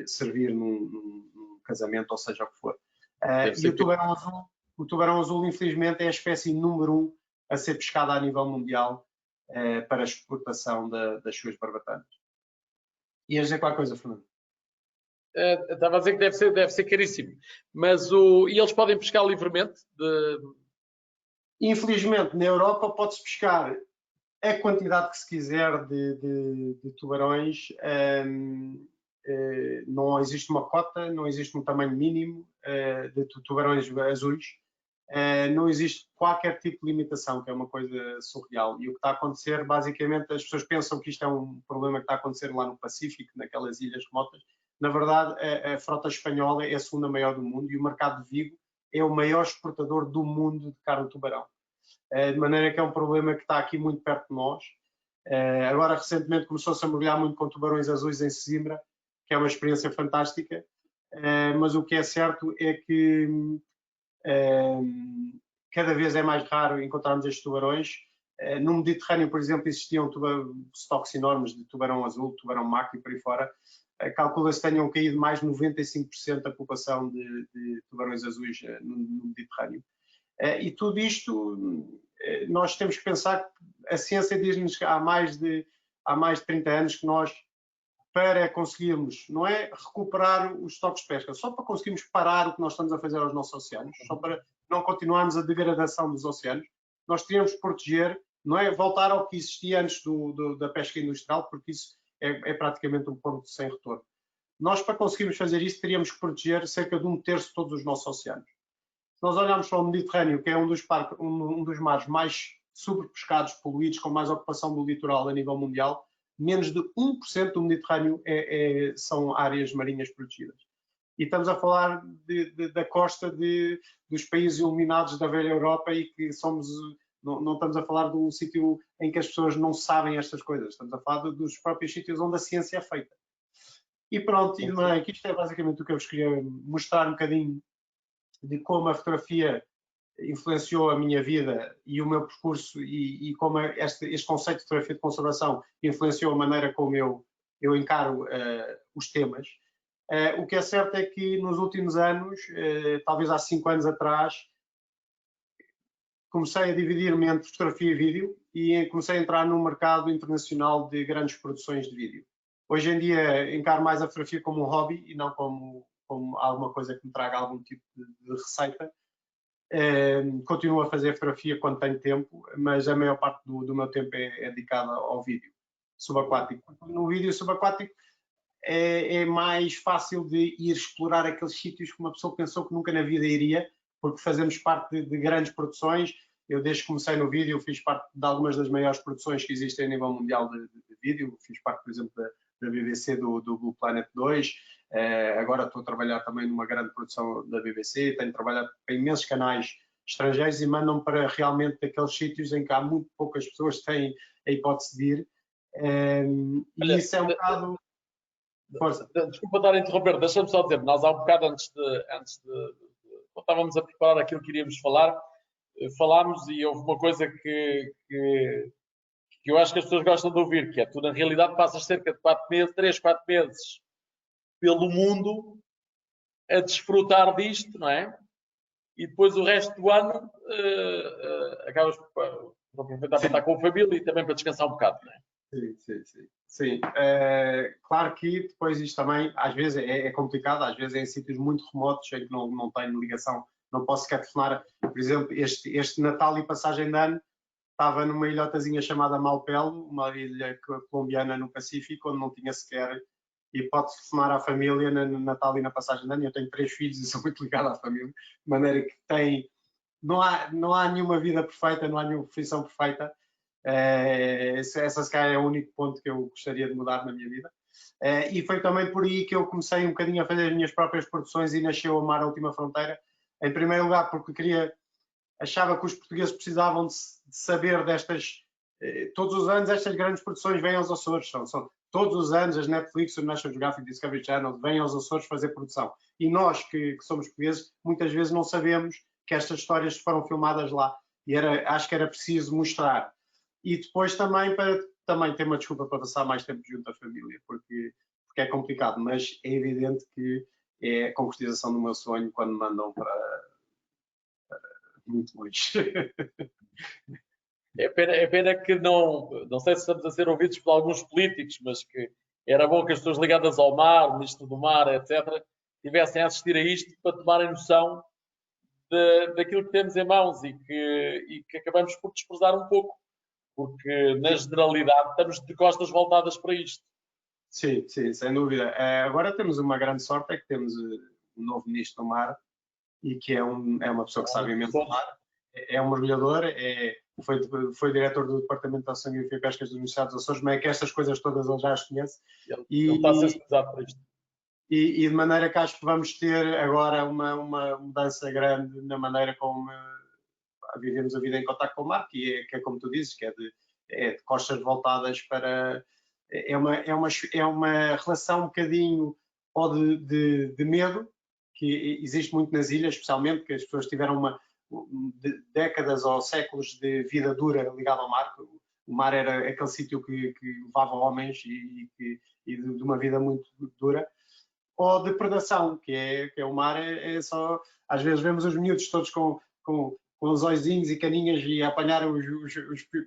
servir num casamento, ou seja o que for. E o tubarão azul, infelizmente, é a espécie número 1 a ser pescada a nível mundial para a exportação das suas barbatanas. Ias dizer qualquer coisa, Fernando? Estava a dizer que deve ser caríssimo. Mas e eles podem pescar livremente? Infelizmente, na Europa pode-se pescar a quantidade que se quiser de tubarões. Não existe uma cota, não existe um tamanho mínimo de tubarões azuis. Não existe qualquer tipo de limitação, que é uma coisa surreal. E o que está a acontecer, basicamente, as pessoas pensam que isto é um problema que está a acontecer lá no Pacífico, naquelas ilhas remotas. Na verdade, a frota espanhola é a segunda maior do mundo e o mercado de Vigo é o maior exportador do mundo de carne de tubarão. de maneira que é um problema que está aqui muito perto de nós. Agora, recentemente, começou-se a mergulhar muito com tubarões azuis em Sesimbra, que é uma experiência fantástica, mas o que é certo é que cada vez é mais raro encontrarmos estes tubarões. No Mediterrâneo, por exemplo, existiam estoques enormes de tubarão azul, tubarão maco e por aí fora. Calcula-se que tenham caído mais de 95% da população de tubarões azuis no Mediterrâneo. E tudo isto, nós temos que pensar que a ciência diz-nos que há mais de 30 anos que nós, para conseguirmos, não é recuperar os estoques de pesca, só para conseguirmos parar o que nós estamos a fazer aos nossos oceanos, só para não continuarmos a degradação dos oceanos, nós teríamos que proteger, não é voltar ao que existia antes da pesca industrial, porque isso é praticamente um ponto sem retorno. Nós, para conseguirmos fazer isso, teríamos que proteger cerca de 1/3 de todos os nossos oceanos. Se nós olharmos para o Mediterrâneo, que é um dos mares mais sobrepescados, poluídos, com mais ocupação do litoral a nível mundial, menos de 1% do Mediterrâneo são áreas marinhas protegidas. E estamos a falar da costa dos países iluminados da velha Europa e que não estamos a falar de um sítio em que as pessoas não sabem estas coisas. Estamos a falar dos próprios sítios onde a ciência é feita. E pronto, que isto é basicamente o que eu vos queria mostrar um bocadinho de como a fotografia influenciou a minha vida e o meu percurso e como este conceito de fotografia de conservação influenciou a maneira como eu encaro os temas. O que é certo é que nos últimos anos, talvez há 5 anos atrás, comecei a dividir-me entre fotografia e vídeo e comecei a entrar num mercado internacional de grandes produções de vídeo. Hoje em dia encaro mais a fotografia como um hobby e não como alguma coisa que me traga algum tipo de receita. Continuo a fazer fotografia quando tenho tempo, mas a maior parte do meu tempo é dedicada ao vídeo subaquático. No vídeo subaquático é mais fácil de ir explorar aqueles sítios que uma pessoa pensou que nunca na vida iria, porque fazemos parte de grandes produções. Eu, desde que comecei no vídeo, fiz parte de algumas das maiores produções que existem a nível mundial de vídeo. Fiz parte, por exemplo, da BBC, do Blue Planet 2. Agora estou a trabalhar também numa grande produção da BBC. Tenho trabalhado para imensos canais estrangeiros e mandam-me para realmente aqueles sítios em que há muito poucas pessoas que têm a hipótese de ir. E isso é um bocado... Força. Desculpa estar a interromper, deixa-me só dizer, nós há um bocado antes de quando estávamos a preparar aquilo que iríamos falar, falámos e houve uma coisa que eu acho que as pessoas gostam de ouvir, que é tu na realidade passas cerca de 3, 4 meses pelo mundo a desfrutar disto, não é? E depois o resto do ano acabas por aproveitar para estar com a família e também para descansar um bocado, não é? Sim. Claro que depois isto também, às vezes é complicado, às vezes é em sítios muito remotos em que não tenho ligação, não posso sequer telefonar. Por exemplo, este Natal e passagem de ano estava numa ilhotazinha chamada Malpelo, uma ilha colombiana no Pacífico, onde não tinha sequer hipótese de telefonar à família no Natal e na passagem de ano. Eu tenho 3 filhos e sou muito ligado à família, de maneira que não há nenhuma vida perfeita, não há nenhuma profissão perfeita. Essa se calhar é o único ponto que eu gostaria de mudar na minha vida. E foi também por aí que eu comecei um bocadinho a fazer as minhas próprias produções e nasceu a Mar à Última Fronteira. Em primeiro lugar porque achava que os portugueses precisavam de saber destas... todos os anos estas grandes produções vêm aos Açores, são todos os anos as Netflix, o National Geographic, Discovery Channel vêm aos Açores fazer produção. E nós que somos portugueses muitas vezes não sabemos que estas histórias foram filmadas lá. E acho que era preciso mostrar. E depois também para ter uma desculpa para passar mais tempo junto à família, porque é complicado, mas é evidente que é a concretização do meu sonho quando me mandam para muito longe. É pena que não sei se estamos a ser ouvidos por alguns políticos, mas que era bom que as pessoas ligadas ao mar, o Ministro do Mar, etc., tivessem a assistir a isto para tomarem noção daquilo que temos em mãos e que acabamos por desprezar um pouco. Porque, na generalidade, estamos de costas voltadas para isto. Sim, sem dúvida. Agora temos uma grande sorte, é que temos um novo Ministro do Mar e que é uma pessoa que sabe imenso do mar. É um mergulhador, foi diretor do Departamento de Oceanografia e Pescas da Universidade dos Açores, mas é que estas coisas todas ele já as conhece. Ele está a ser estudado para isto. E de maneira que acho que vamos ter agora uma mudança grande na maneira como vivemos a vida em contacto com o mar, que é como tu dizes, que é de costas voltadas para... É uma relação um bocadinho ou de medo, que existe muito nas ilhas, especialmente, que as pessoas tiveram décadas ou séculos de vida dura ligada ao mar. O mar era aquele sítio que levava homens e de uma vida muito dura. Ou de predação, que é o mar, só... Às vezes vemos os miúdos todos com os olhinhos e caninhas e a apanhar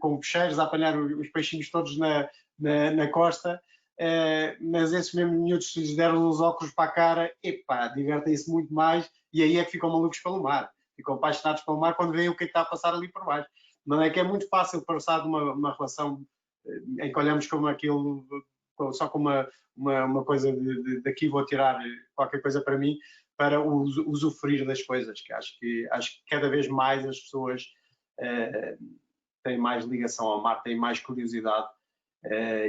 com peixeiros, a apanhar os peixinhos todos na costa, mas esses mesmos miúdos, se lhes deram os óculos para a cara, epá, divertem-se muito mais, e aí é que ficam malucos pelo mar, ficam apaixonados pelo mar quando veem o que está a passar ali por baixo. Não é que é muito fácil passar de uma relação em que olhamos como aquilo, só com uma coisa daqui vou tirar qualquer coisa para mim, para usufruir das coisas, que acho que cada vez mais as pessoas têm mais ligação ao mar, têm mais curiosidade,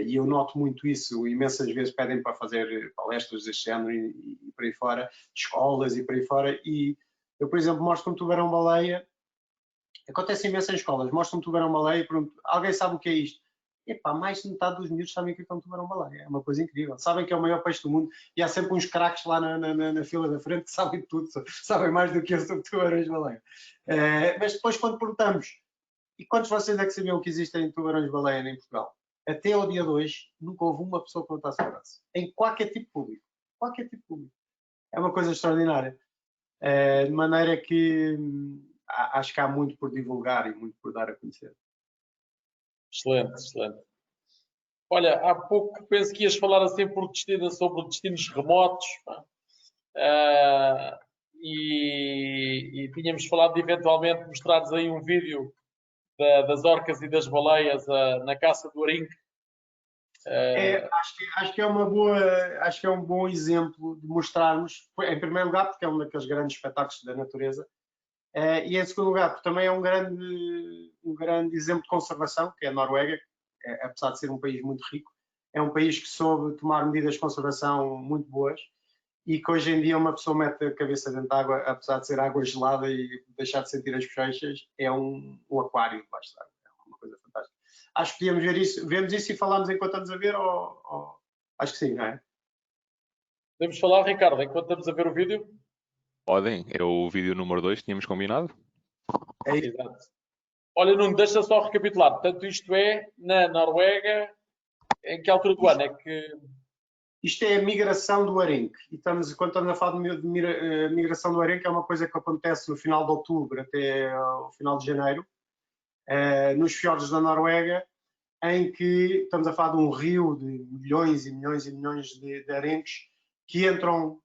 e eu noto muito isso. Imensas vezes pedem para fazer palestras deste género e por aí fora, escolas e por aí fora, e eu, por exemplo, mostro um tubarão-baleia. Acontece imenso em escolas, mostro um tubarão-baleia e pergunto, alguém sabe o que é isto? Epá, mais de metade dos miúdos sabem o que é um tubarão-baleia. É uma coisa incrível. Sabem que é o maior peixe do mundo e há sempre uns craques lá na fila da frente que sabem tudo, sabem mais do que eu sobre tubarões-baleia. Mas depois, quando perguntamos, e quantos de vocês é que sabiam que existem tubarões-baleia em Portugal? Até ao dia de hoje, nunca houve uma pessoa que perguntasse sobre isso. Em qualquer tipo público. Qualquer tipo público. É uma coisa extraordinária. De maneira que acho que há muito por divulgar e muito por dar a conhecer. Excelente, excelente. Olha, há pouco penso que ias falar assim por destino, sobre destinos remotos, e tínhamos falado de eventualmente mostrares aí um vídeo das orcas e das baleias na caça do arinque. Acho que é uma boa, acho que é um bom exemplo de mostrarmos, em primeiro lugar, porque é um daqueles grandes espetáculos da natureza, e em segundo lugar, porque também é um grande exemplo de conservação, que é a Noruega, apesar de ser um país muito rico, é um país que soube tomar medidas de conservação muito boas e que hoje em dia uma pessoa mete a cabeça dentro de água, apesar de ser água gelada e deixar de sentir as bochechas, é um aquário debaixo de água. É uma coisa fantástica. Acho que podíamos ver isso, vemos isso e falamos enquanto estamos a ver, ou... Acho que sim, não é? Podemos falar, Ricardo, enquanto estamos a ver o vídeo? Podem, é o vídeo número 2 que tínhamos combinado. É isso. Exato. Olha, Nuno, deixa só recapitular. Portanto, isto é na Noruega, em que altura do ano é que... Isto é a migração do arenque. E quando estamos a falar de migração do arenque, é uma coisa que acontece no final de outubro até o final de janeiro, nos fiordes da Noruega, em que estamos a falar de um rio de milhões e milhões e milhões de arenques que entram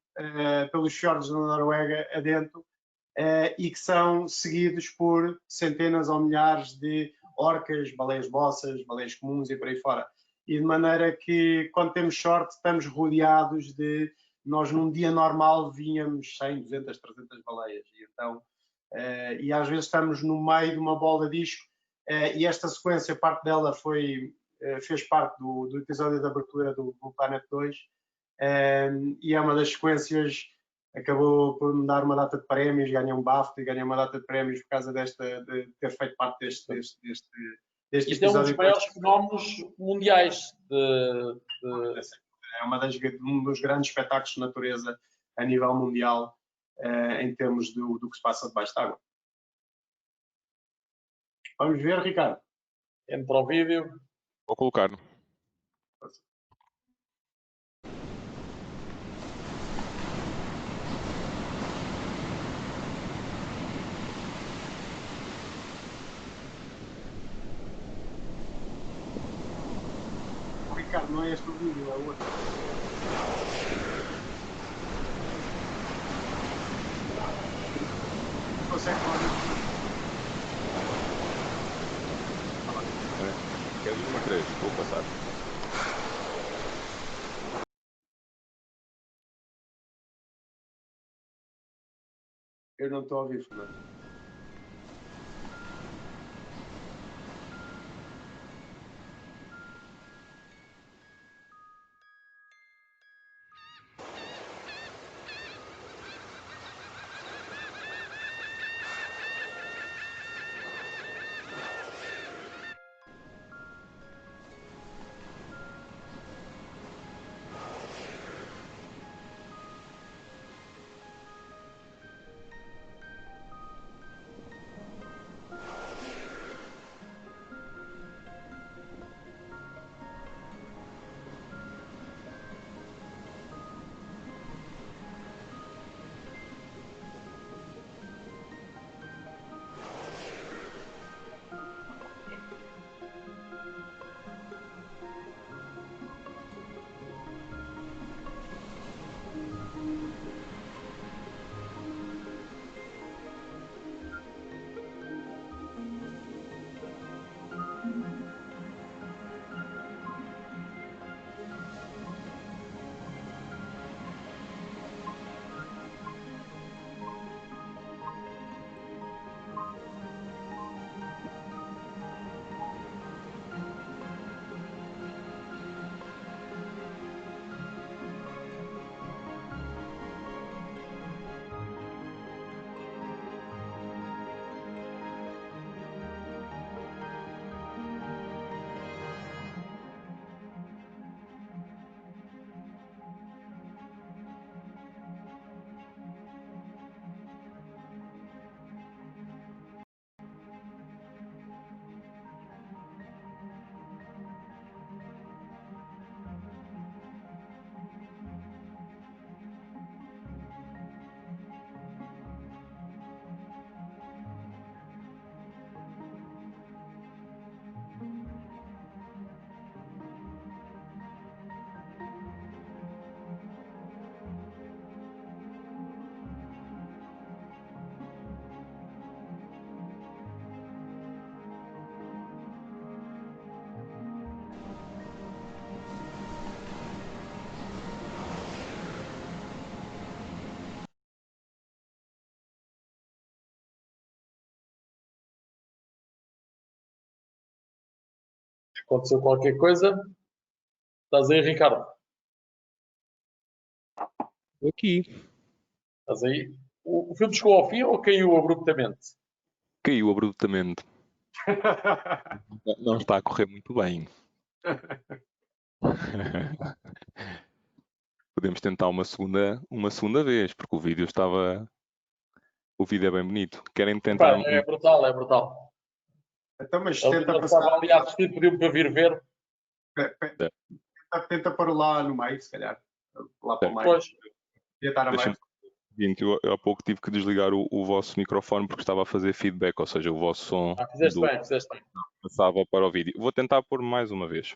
pelos fiordes da Noruega adentro e que são seguidos por centenas ou milhares de orcas, baleias bossas, baleias comuns e por aí fora. E de maneira que, quando temos sorte, estamos rodeados de... Nós, num dia normal, vínhamos 100, 200, 300 baleias. E, então, e às vezes estamos no meio de uma bola de disco, e esta sequência, parte dela fez parte do episódio de abertura do Planet 2, e é uma das sequências, acabou por me dar uma data de prémios, ganhei um BAFTA e ganhei uma data de prémios por causa de ter feito parte deste Isto episódio. é um dos maiores fenómenos mundiais. É um dos grandes espetáculos de natureza a nível mundial, em termos do que se passa debaixo de água. Vamos ver, Ricardo? Entra o vídeo. Vou colocar. Ricardo, não é este o vídeo, é o outro. Consegue falar? É o número 3, vou passar. Eu não estou a ouvir, Fernando. Aconteceu qualquer coisa. Estás aí, Ricardo? Estou aqui. Estás aí? O filme chegou ao fim ou caiu abruptamente? Caiu abruptamente. Não está a correr muito bem. Podemos tentar uma segunda vez, porque o vídeo estava. O vídeo é bem bonito. Querem tentar. Epá, é brutal, é brutal. Então, mas Ele tenta ainda passar, estava ali a assistir, pediu-me para vir ver. tenta pôr lá no meio, se calhar. Lá para o meio. Depois, Devia estar a Deixa-me meio. seguinte, eu há pouco tive que desligar o vosso microfone porque estava a fazer feedback, ou seja, o vosso som fizeste bem, fizeste bem. passava para o vídeo. Vou tentar pôr mais uma vez.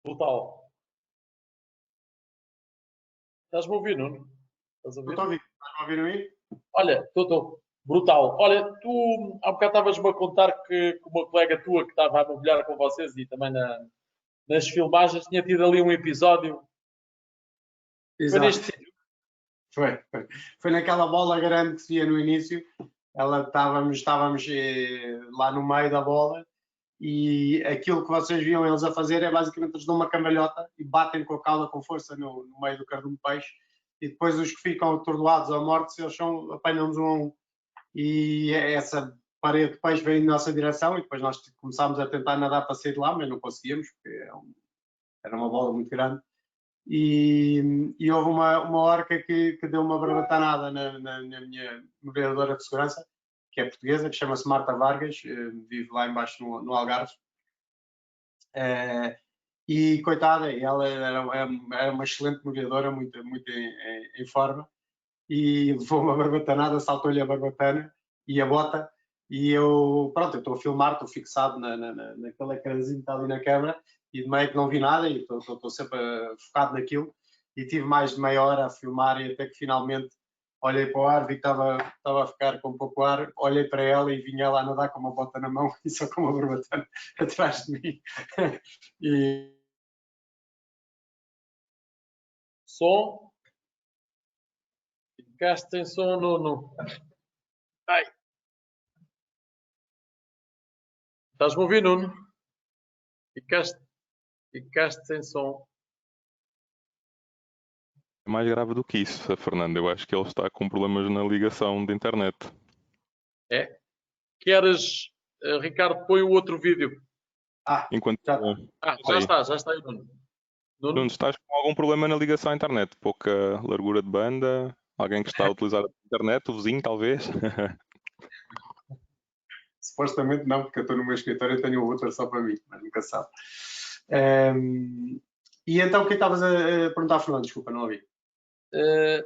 Brutal. Estás-me a ouvir, Nuno? Estás a ouvir? Estou a ouvir. Estás a ouvir a mim? Olha, estou. Brutal. Olha, tu há bocado estavas-me a contar que uma colega tua que estava a mergulhar com vocês e também nas filmagens tinha tido ali um episódio. Foi Exato. neste sítio. Foi naquela bola grande que se via no início. Estávamos lá no meio da bola e aquilo que vocês viam eles a fazer é basicamente eles dão uma cambalhota e batem com a cauda com força no meio do cardume de peixe e depois os que ficam atordoados ou mortos eles apanham-nos um a um e essa parede de peixe veio em nossa direção e depois nós começámos a tentar nadar para sair de lá, mas não conseguíamos porque era uma bola muito grande. E houve uma orca que deu uma barbatanada na minha mergulhadora de segurança, que é portuguesa, que chama-se Marta Vargas, vive lá embaixo no Algarve. E coitada, ela era uma excelente mergulhadora, muito em forma, e levou uma barbatanada, saltou-lhe a barbatana e a bota, e eu estou a filmar, estou fixado naquele ecrãzinho que está ali na câmara, e de meio que não vi nada, e estou sempre focado naquilo, e tive mais de meia hora a filmar, e até que finalmente olhei para o ar, vi que estava a ficar com pouco ar, olhei para ela e vinha ela a nadar com uma bota na mão e só com uma barbatana atrás de mim. E... Som. Ficaste sem som, Nuno. Ai. Estás-me a ouvir, Nuno? Ficaste sem som. É mais grave do que isso, Fernando. Eu acho que ele está com problemas na ligação de internet. É? Queres, Ricardo, põe o outro vídeo. Enquanto... já está aí, Nuno. Nuno, estás com algum problema na ligação à internet? Pouca largura de banda? Alguém que está a utilizar a internet? O vizinho, talvez? Supostamente não, porque eu estou no meu escritório e tenho um router só para mim, mas nunca sabe. E então, o que estavas a perguntar, Fernando? Desculpa, não ouvi.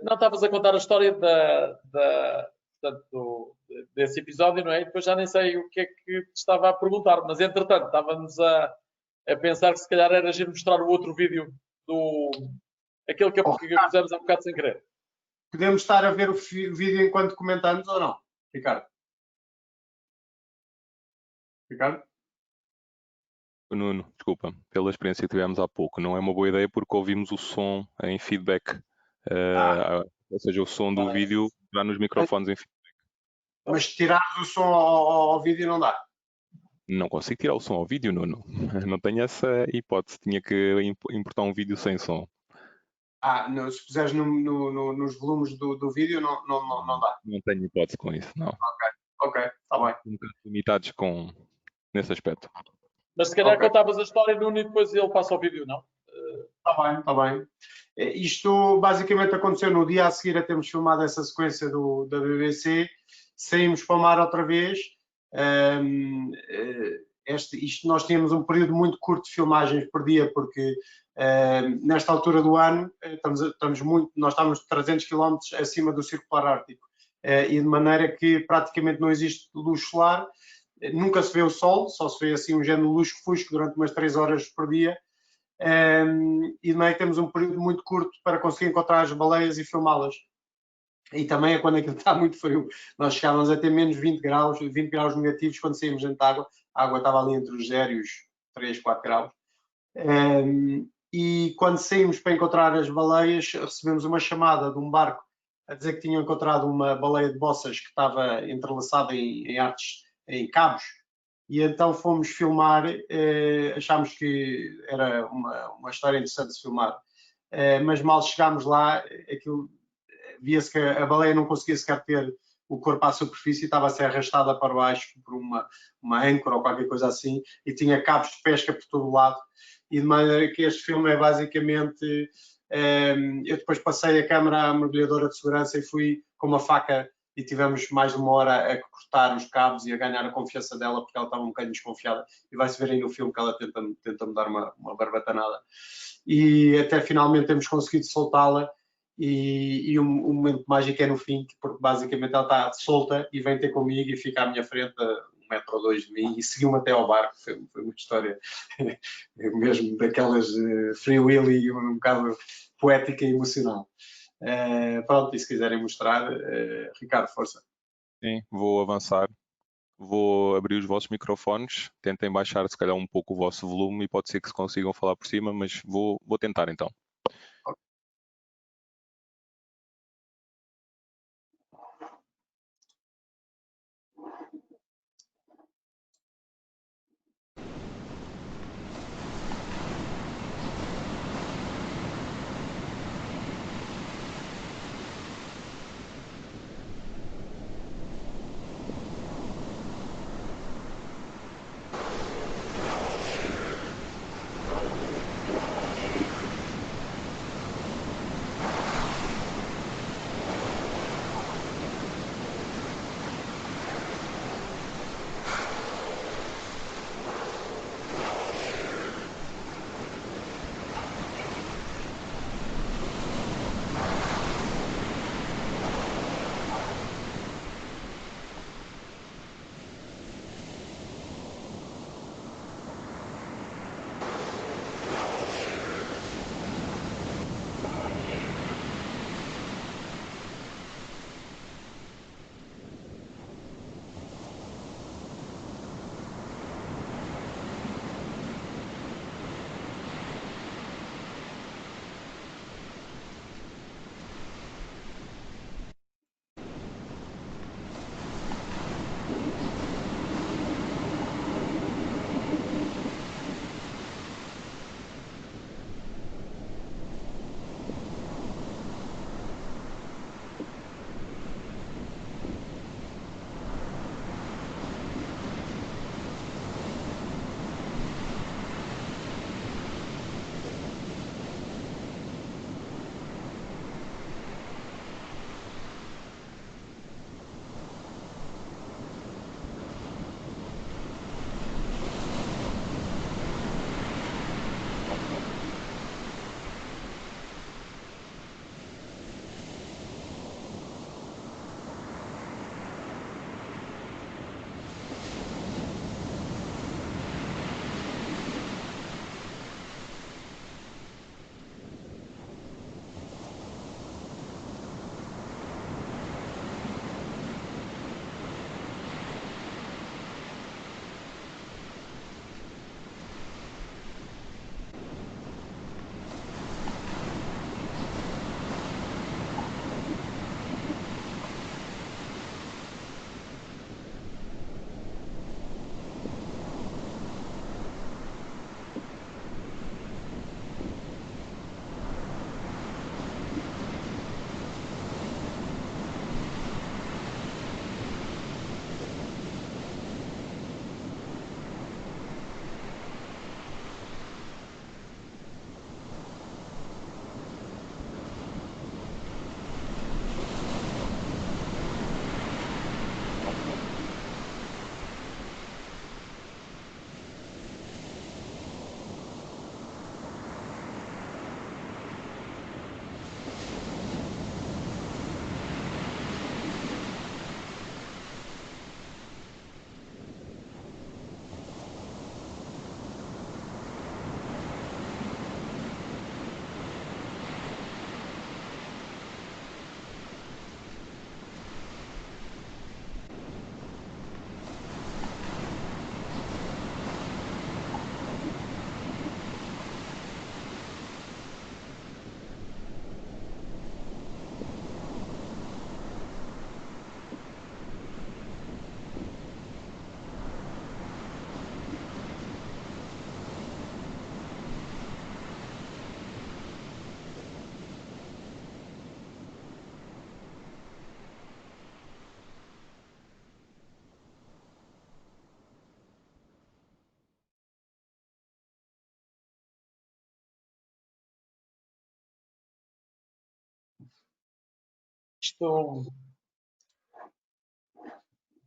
Não, estavas a contar a história portanto, desse episódio, não é? E depois já nem sei o que é que te estava a perguntar, mas entretanto estávamos a pensar que se calhar era giro mostrar o outro vídeo aquele que fizemos há bocado sem querer. Podemos estar a ver o vídeo enquanto comentamos ou não, Ricardo? Nuno, desculpa, pela experiência que tivemos há pouco, não é uma boa ideia porque ouvimos o som em feedback, ou seja, o som do vídeo já nos microfones em feedback. Mas tirar o som ao vídeo não dá? Não consigo tirar o som ao vídeo, Nuno. Não tenho essa hipótese, tinha que importar um vídeo sem som. Se puseres nos volumes do vídeo não dá? Não tenho hipótese com isso, não. Ok, está bem. Um bocado limitados nesse aspecto. Mas se calhar contavas a história, Nuno, e depois ele passa ao vídeo, não? Está bem. Isto basicamente aconteceu no dia a seguir a termos filmado essa sequência da BBC, saímos para o mar outra vez. Nós tínhamos um período muito curto de filmagens por dia, porque nesta altura do ano nós estamos 300 km acima do Círculo Polar Ártico, e de maneira que praticamente não existe luz solar, nunca se vê o sol, só se vê assim um género de lusco-fusco durante umas 3 horas por dia, e de maneira que temos um período muito curto para conseguir encontrar as baleias e filmá-las. E também é quando aquilo está muito frio. Nós chegávamos a ter menos 20 graus negativos quando saímos dentro da água. A água estava ali entre os 0 e os 3, 4 graus. E quando saímos para encontrar as baleias, recebemos uma chamada de um barco a dizer que tinham encontrado uma baleia de bossas que estava entrelaçada em cabos. E então fomos filmar, achámos que era uma história interessante de se filmar. Mas mal chegámos lá, via-se que a baleia não conseguia sequer ter o corpo à superfície, estava a ser arrastada para baixo por uma âncora ou qualquer coisa assim, e tinha cabos de pesca por todo o lado. E de maneira que este filme é basicamente... eu depois passei a câmara à mergulhadora de segurança e fui com uma faca e tivemos mais de uma hora a cortar os cabos e a ganhar a confiança dela, porque ela estava um bocadinho desconfiada. E vai-se ver aí no filme que ela tenta-me dar uma barbatanada. E até finalmente temos conseguido soltá-la. E o momento mágico é no fim, porque basicamente ela está solta e vem ter comigo e fica à minha frente metro ou dois de mim e seguiu-me até ao barco. Foi uma história mesmo daquelas free willy, um bocado poética e emocional. Pronto, e se quiserem mostrar, Ricardo, força. Sim, vou avançar. Vou abrir os vossos microfones, tentem baixar se calhar um pouco o vosso volume e pode ser que se consigam falar por cima, mas vou tentar então.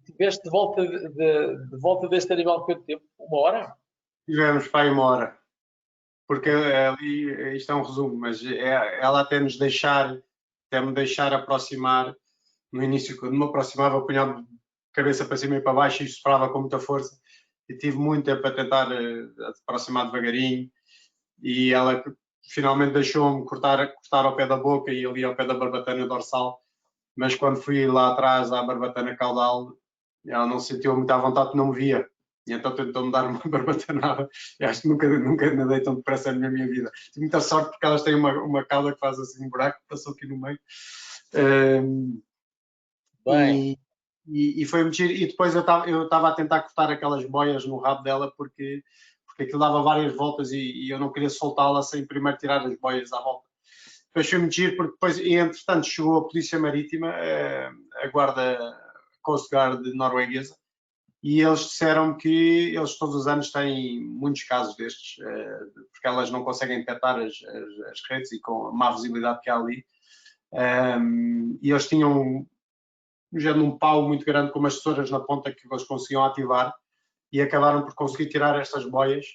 Tiveste de volta deste animal quanto tempo? 1 hora? Tivemos para aí 1 hora, porque ali, isto é um resumo, mas ela até me deixar aproximar, no início, quando me aproximava, punha cabeça para cima e para baixo e soprava com muita força. E tive muito tempo a tentar aproximar devagarinho, e ela finalmente deixou-me cortar ao pé da boca e ali ao pé da barbatana dorsal, mas quando fui lá atrás à barbatana caudal, ela não se sentiu muito à vontade, não me via, e então tentou-me dar uma barbatanada. Eu acho que nunca nadei tão depressa na minha vida. Tive muita sorte porque elas têm uma cauda que faz assim um buraco, que passou aqui no meio. E foi muito giro. E depois eu estava a tentar cortar aquelas boias no rabo dela porque aquilo dava várias voltas e eu não queria soltá-la sem primeiro tirar as boias à volta. Depois foi muito giro porque depois, entretanto, chegou a Polícia Marítima, a Guarda Coast Guard norueguesa, e eles disseram que eles todos os anos têm muitos casos destes, porque elas não conseguem detectar as redes e com a má visibilidade que há ali. E eles tinham um pau muito grande com umas tesouras na ponta que eles conseguiam ativar e acabaram por conseguir tirar estas boias,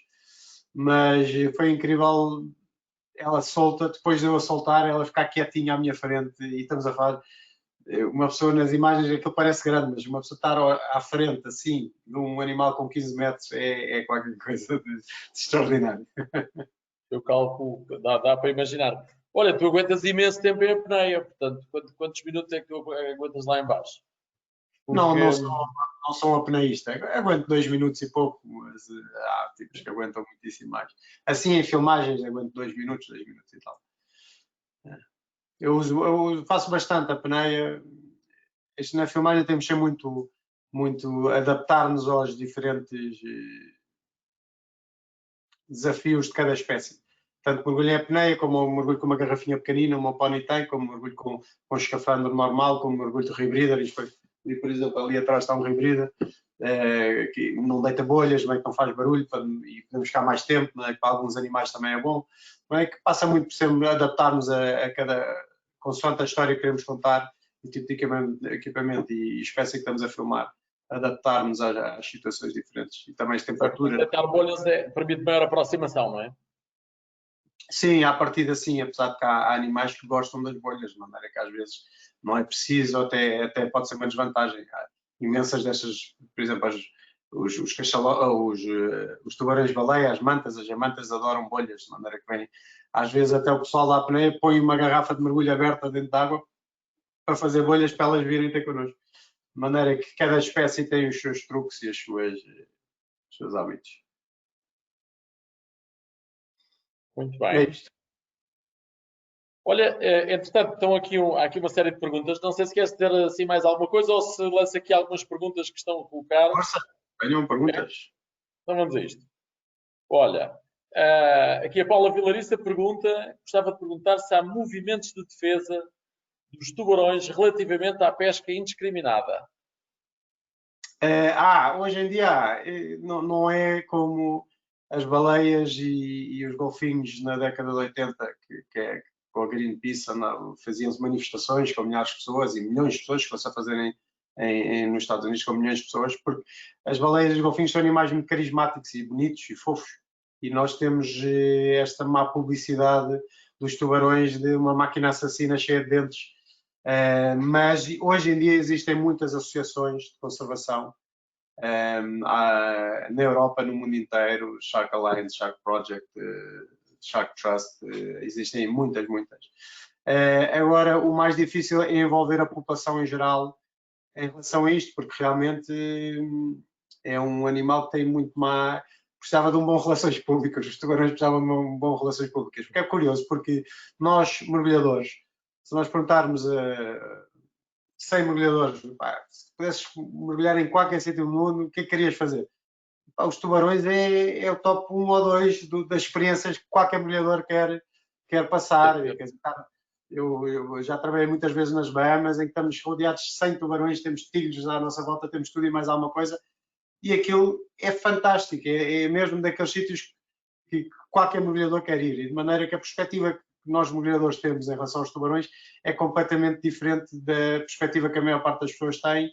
mas foi incrível ela solta, depois de eu a soltar, ela ficar quietinha à minha frente, e estamos a falar, uma pessoa nas imagens, aquilo parece grande, mas uma pessoa estar à frente, assim, de um animal com 15 metros é qualquer coisa de extraordinário. Eu calculo, dá para imaginar. Olha, tu aguentas imenso tempo em apneia, portanto, quantos minutos é que tu aguentas lá em baixo? Porque... Não sou apneísta, aguento 2 minutos e pouco, mas há tipos que aguentam muitíssimo mais. Assim, em filmagens, aguento 2 minutos e tal. Eu faço bastante apneia. Na filmagem temos que ser muito adaptar-nos aos diferentes desafios de cada espécie. Tanto mergulho em apneia, como mergulho com uma garrafinha pequenina, uma pony tank, como mergulho com escafandro normal, como mergulho de rebreather. E, por exemplo, ali atrás está um rebreather, que não deita bolhas, bem que não faz barulho, e podemos ficar mais tempo, não é? Que para alguns animais também é bom. Não é? Que passa muito por sempre adaptarmos a cada, consoante a história que queremos contar, o tipo de equipamento e espécie que estamos a filmar, adaptarmos às situações diferentes e também as temperaturas. Detectar bolhas permite maior aproximação, não é? Sim, à partida sim, apesar de que há animais que gostam das bolhas, de maneira que às vezes não é preciso, até pode ser uma desvantagem. Há imensas destas, por exemplo, os tubarões-baleia, as mantas adoram bolhas, de maneira que vem, às vezes até o pessoal da apneia põe uma garrafa de mergulho aberta dentro de água para fazer bolhas para elas virem ter connosco. De maneira que cada espécie tem os seus truques e os seus hábitos. Muito bem. É isto. Olha, entretanto, há aqui uma série de perguntas. Não sei se queres ter assim mais alguma coisa ou se lança aqui algumas perguntas que estão a colocar. Força, venham perguntas. Então vamos a isto. Olha, aqui a Paula Vilariça gostava de perguntar se há movimentos de defesa dos tubarões relativamente à pesca indiscriminada. Hoje em dia não é como as baleias e os golfinhos na década de 80, que é com a Greenpeace faziam-se manifestações com milhares de pessoas e milhões de pessoas que fosse a fazerem nos Estados Unidos com milhões de pessoas, porque as baleias e os golfinhos são animais muito carismáticos e bonitos e fofos, e nós temos esta má publicidade dos tubarões de uma máquina assassina cheia de dentes. Mas hoje em dia existem muitas associações de conservação na Europa, no mundo inteiro, Shark Alliance, Shark Project, Shark Trust, existem muitas. Agora, o mais difícil é envolver a população em geral em relação a isto, porque realmente é um animal que tem muito má... Precisava de um bom relações públicas, os tubarões precisavam de um bom relações públicas, porque é curioso, porque nós, mergulhadores, se nós perguntarmos a 100 mergulhadores, se pudesses mergulhar em qualquer sítio do mundo, o que é que querias fazer? Os tubarões é o top 1 ou 2 das experiências que qualquer mergulhador quer passar. Eu já trabalhei muitas vezes nas Bahamas, em que estamos rodeados de 100 tubarões, temos tigres à nossa volta, temos tudo e mais alguma coisa, e aquilo é fantástico, é mesmo daqueles sítios que qualquer mergulhador quer ir, e de maneira que a perspectiva que nós mergulhadores temos em relação aos tubarões é completamente diferente da perspectiva que a maior parte das pessoas tem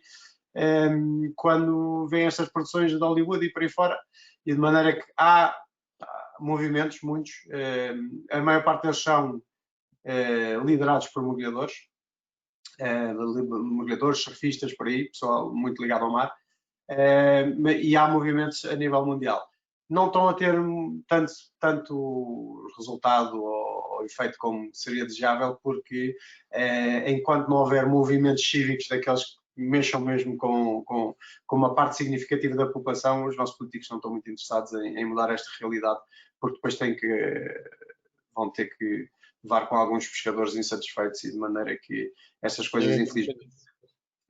quando vêem estas produções de Hollywood e por aí fora, e de maneira que há movimentos, muitos, a maior parte deles são liderados por mergulhadores, mergulhadores, surfistas por aí, pessoal muito ligado ao mar, e há movimentos a nível mundial. Não estão a ter tanto resultado ou efeito como seria desejável, porque enquanto não houver movimentos cívicos daqueles que mexam mesmo com uma parte significativa da população, os nossos políticos não estão muito interessados em mudar esta realidade, porque depois vão ter que levar com alguns pescadores insatisfeitos, e de maneira que essas coisas, infelizmente,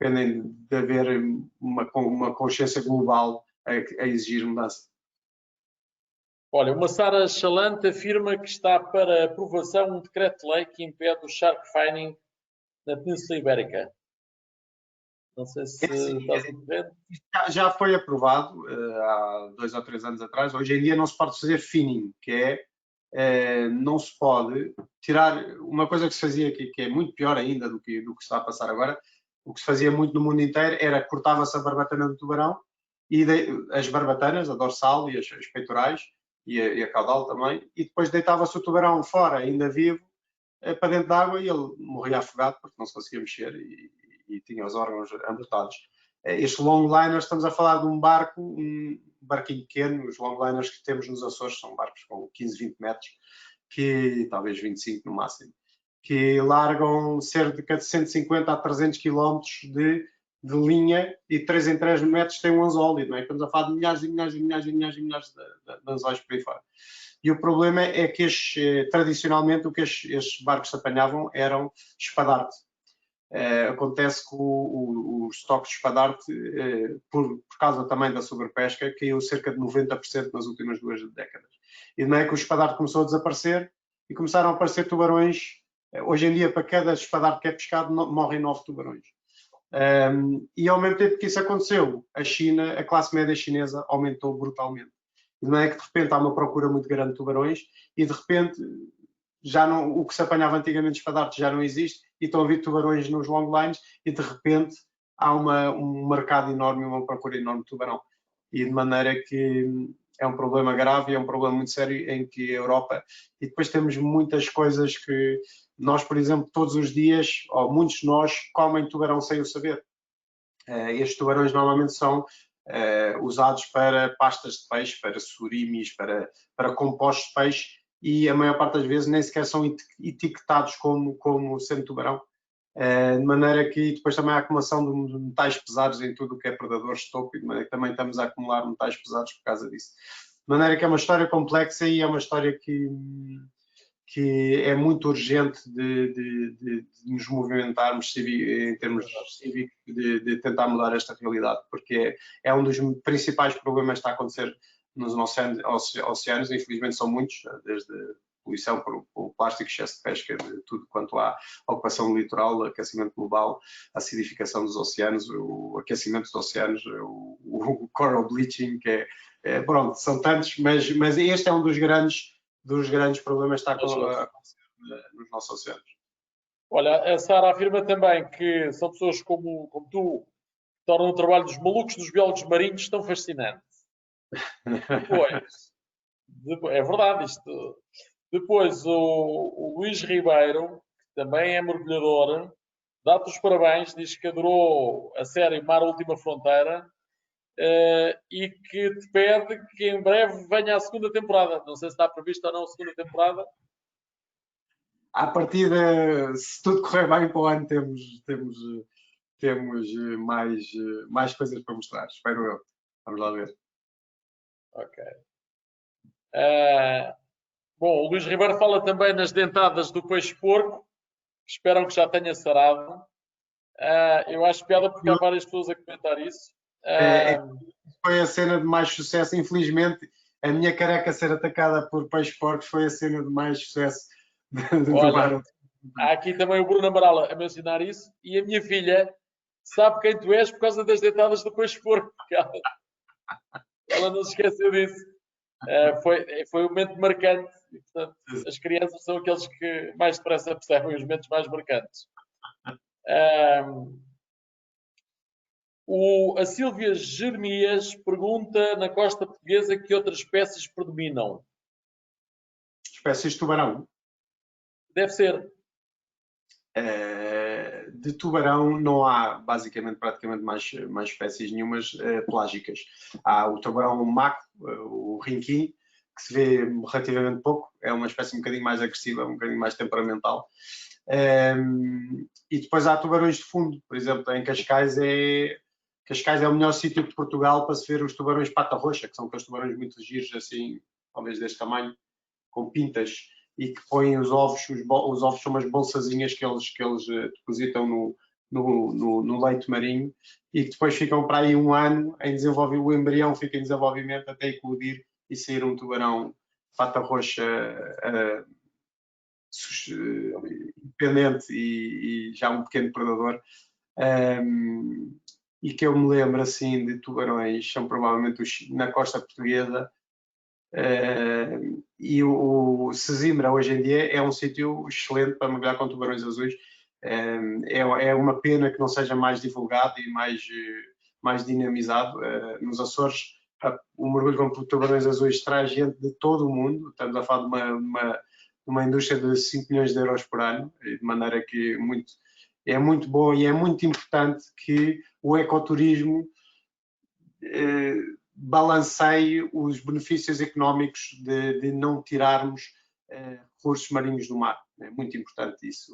dependem de haver uma consciência global a exigir mudança. Olha, uma Sara Chalante afirma que está para aprovação um decreto-lei que impede o shark finning na Península Ibérica. Não sei se estás a ver. Já foi aprovado há 2 ou 3 anos atrás. Hoje em dia não se pode fazer finning, que não se pode tirar uma coisa que se fazia aqui, que é muito pior ainda do que está a passar agora. O que se fazia muito no mundo inteiro era cortava-se a barbatana do tubarão, e as barbatanas, a dorsal e as peitorais, e a caudal também, e depois deitava-se o tubarão fora, ainda vivo, para dentro da água, e ele morria afogado porque não se conseguia mexer e tinha os órgãos amputados. Estes longliners, estamos a falar de um barquinho pequeno. Os longliners que temos nos Açores são barcos com 15, 20 metros, que talvez 25 no máximo, que largam cerca de 150 a 300 km de linha, e 3 em 3 metros tem um anzol, não é? Estamos a falar de milhares e milhares e milhares e milhares e milhares de anzóis por aí fora. E o problema é que tradicionalmente o que estes barcos se apanhavam eram espadarte. Acontece que o estoque de espadarte, por causa também da sobrepesca, caiu cerca de 90% nas últimas 2 décadas. E não é que o espadarte começou a desaparecer e começaram a aparecer tubarões. Hoje em dia, para cada espadarte que é pescado, morrem 9 tubarões. E ao mesmo tempo que isso aconteceu, a classe média chinesa aumentou brutalmente. E não é que de repente há uma procura muito grande de tubarões e de repente o que se apanhava antigamente de espadarte já não existe, e estão a vir tubarões nos longlines, e de repente há um mercado enorme, uma procura enorme de tubarão. E de maneira que é um problema grave, é um problema muito sério, em que a Europa... E depois temos muitas coisas que nós, por exemplo, todos os dias, ou muitos de nós, comem tubarão sem o saber. Estes tubarões normalmente são usados para pastas de peixe, para surimis, para compostos de peixe, e a maior parte das vezes nem sequer são etiquetados como sendo tubarão. De maneira que depois também há a acumulação de metais pesados em tudo o que é predadores de topo, e de maneira que também estamos a acumular metais pesados por causa disso. De maneira que é uma história complexa, e é uma história que é muito urgente de nos movimentarmos em termos cívicos, de tentar mudar esta realidade, porque é um dos principais problemas que está a acontecer nos oceanos. Infelizmente são muitos, desde poluição por plástico, excesso de pesca, de tudo quanto há ocupação do litoral, aquecimento global, acidificação dos oceanos, o aquecimento dos oceanos, o coral bleaching, que pronto, são tantos, mas este é um dos grandes problemas que está a acontecer nos nossos oceanos. Olha, a Sara afirma também que são pessoas como tu que tornam o trabalho dos malucos dos biólogos marinhos tão fascinante. Depois, é verdade isto. Depois o Luís Ribeiro, que também é mergulhador, dá-te os parabéns, diz que adorou a série Mar Última Fronteira, e que te pede que em breve venha a segunda temporada. Não sei se está prevista ou não a segunda temporada. À partida, se tudo correr bem para o ano, temos mais coisas para mostrar, espero eu. Vamos lá ver. Ok. Bom, o Luís Ribeiro fala também nas dentadas do peixe-porco, que esperam que já tenha sarado. Eu acho piada porque há várias pessoas a comentar isso. Foi a cena de mais sucesso. Infelizmente, a minha careca ser atacada por peixe-porcos foi a cena de mais sucesso. Olha, há aqui também o Bruno Amaral a mencionar isso, e a minha filha sabe quem tu és por causa das dentadas do peixe-porco. Ela não se esqueceu disso. Foi um momento marcante, e, portanto, as crianças são aqueles que mais depressa percebem os momentos mais marcantes. A Sílvia Jeremias pergunta na costa portuguesa que outras espécies predominam. Espécies de tubarão? Deve ser. De tubarão não há basicamente praticamente mais espécies nenhumas pelágicas. Há o tubarão maco, o rinquim, que se vê relativamente pouco, é uma espécie um bocadinho mais agressiva, um bocadinho mais temperamental. E depois há tubarões de fundo, por exemplo, em Cascais é o melhor sítio de Portugal para se ver os tubarões pata roxa, que são aqueles tubarões muito giros, assim, talvez deste tamanho, com pintas, e que põem os ovos. Os ovos são umas bolsazinhas que eles depositam no leito marinho e que depois ficam para aí um ano em desenvolvimento. O embrião fica em desenvolvimento até eclodir e sair um tubarão pata roxa independente e já um pequeno predador. E que eu me lembro assim de tubarões são provavelmente na costa portuguesa. E o Sesimbra hoje em dia é um sítio excelente para mergulhar com tubarões azuis. É uma pena que não seja mais divulgado e mais dinamizado. Nos Açores, o mergulho com tubarões azuis traz gente de todo o mundo. Estamos a falar de uma indústria de 5 milhões de euros por ano, de maneira que é muito bom e é muito importante que o ecoturismo balanceie os benefícios económicos de não tirarmos recursos marinhos do mar. É muito importante isso.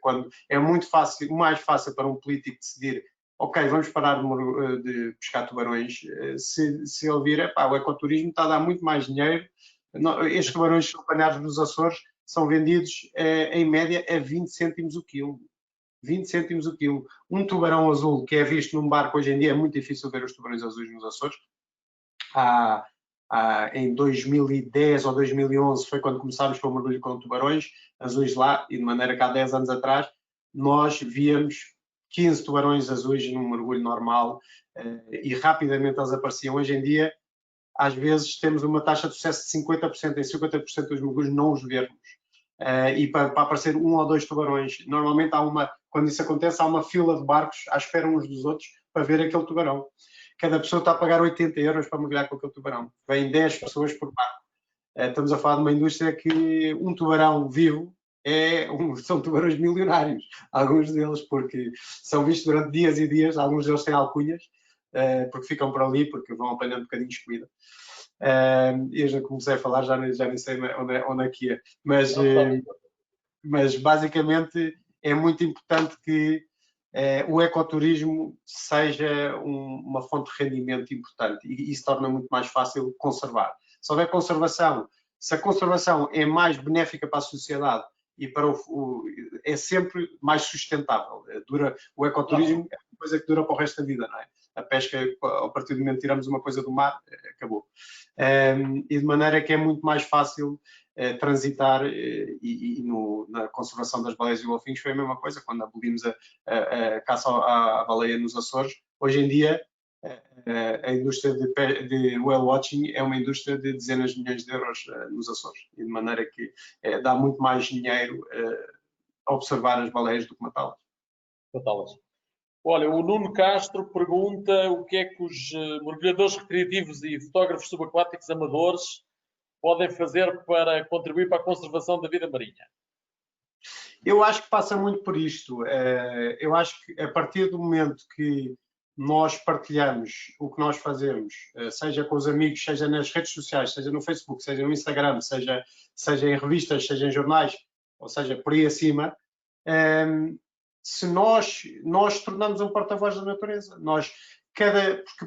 Quando é muito fácil, mais fácil para um político decidir, ok, vamos parar de pescar tubarões, se ele vir, o ecoturismo está a dar muito mais dinheiro. Estes tubarões que são apanhados nos Açores são vendidos em média a 20 cêntimos o quilo. 20 cêntimos o quilo. Um tubarão azul que é visto num barco hoje em dia, é muito difícil ver os tubarões azuis nos Açores. Em 2010 ou 2011 foi quando começámos com o mergulho com tubarões azuis lá, e de maneira que há 10 anos atrás nós víamos 15 tubarões azuis num mergulho normal e rapidamente eles apareciam. Hoje em dia, às vezes, temos uma taxa de sucesso de 50%, em 50% dos mergulhos não os vermos. E para aparecer um ou dois tubarões. Normalmente, quando isso acontece, há uma fila de barcos à espera uns dos outros para ver aquele tubarão. Cada pessoa está a pagar 80 euros para mergulhar com aquele tubarão. Vêm 10 pessoas por barco. Estamos a falar de uma indústria que um tubarão vivo são tubarões milionários. Alguns deles, porque são vistos durante dias e dias. Alguns deles têm alcunhas, porque ficam por ali, porque vão apanhando um bocadinho de comida. Eu já comecei a falar, já nem sei onde é que ia. Mas basicamente é muito importante que o ecoturismo seja uma fonte de rendimento importante e isso torna muito mais fácil conservar. Se houver conservação, se a conservação é mais benéfica para a sociedade e é sempre mais sustentável. O ecoturismo é uma coisa que dura para o resto da vida, não é? A pesca, a partir do momento que tiramos uma coisa do mar, acabou. E de maneira que é muito mais fácil transitar e na conservação das baleias e golfinhos foi a mesma coisa, quando abolimos a caça à baleia nos Açores. Hoje em dia, a indústria de whale watching é uma indústria de dezenas de milhões de euros nos Açores, e de maneira que dá muito mais dinheiro a observar as baleias do que matá-las. Olha, o Nuno Castro pergunta o que é que os mergulhadores recreativos e fotógrafos subaquáticos amadores podem fazer para contribuir para a conservação da vida marinha. Eu acho que passa muito por isto. Eu acho que a partir do momento que nós partilhamos o que nós fazemos, seja com os amigos, seja nas redes sociais, seja no Facebook, seja no Instagram, seja em revistas, seja em jornais, ou seja, por aí acima, se nós tornamos um porta-voz da natureza.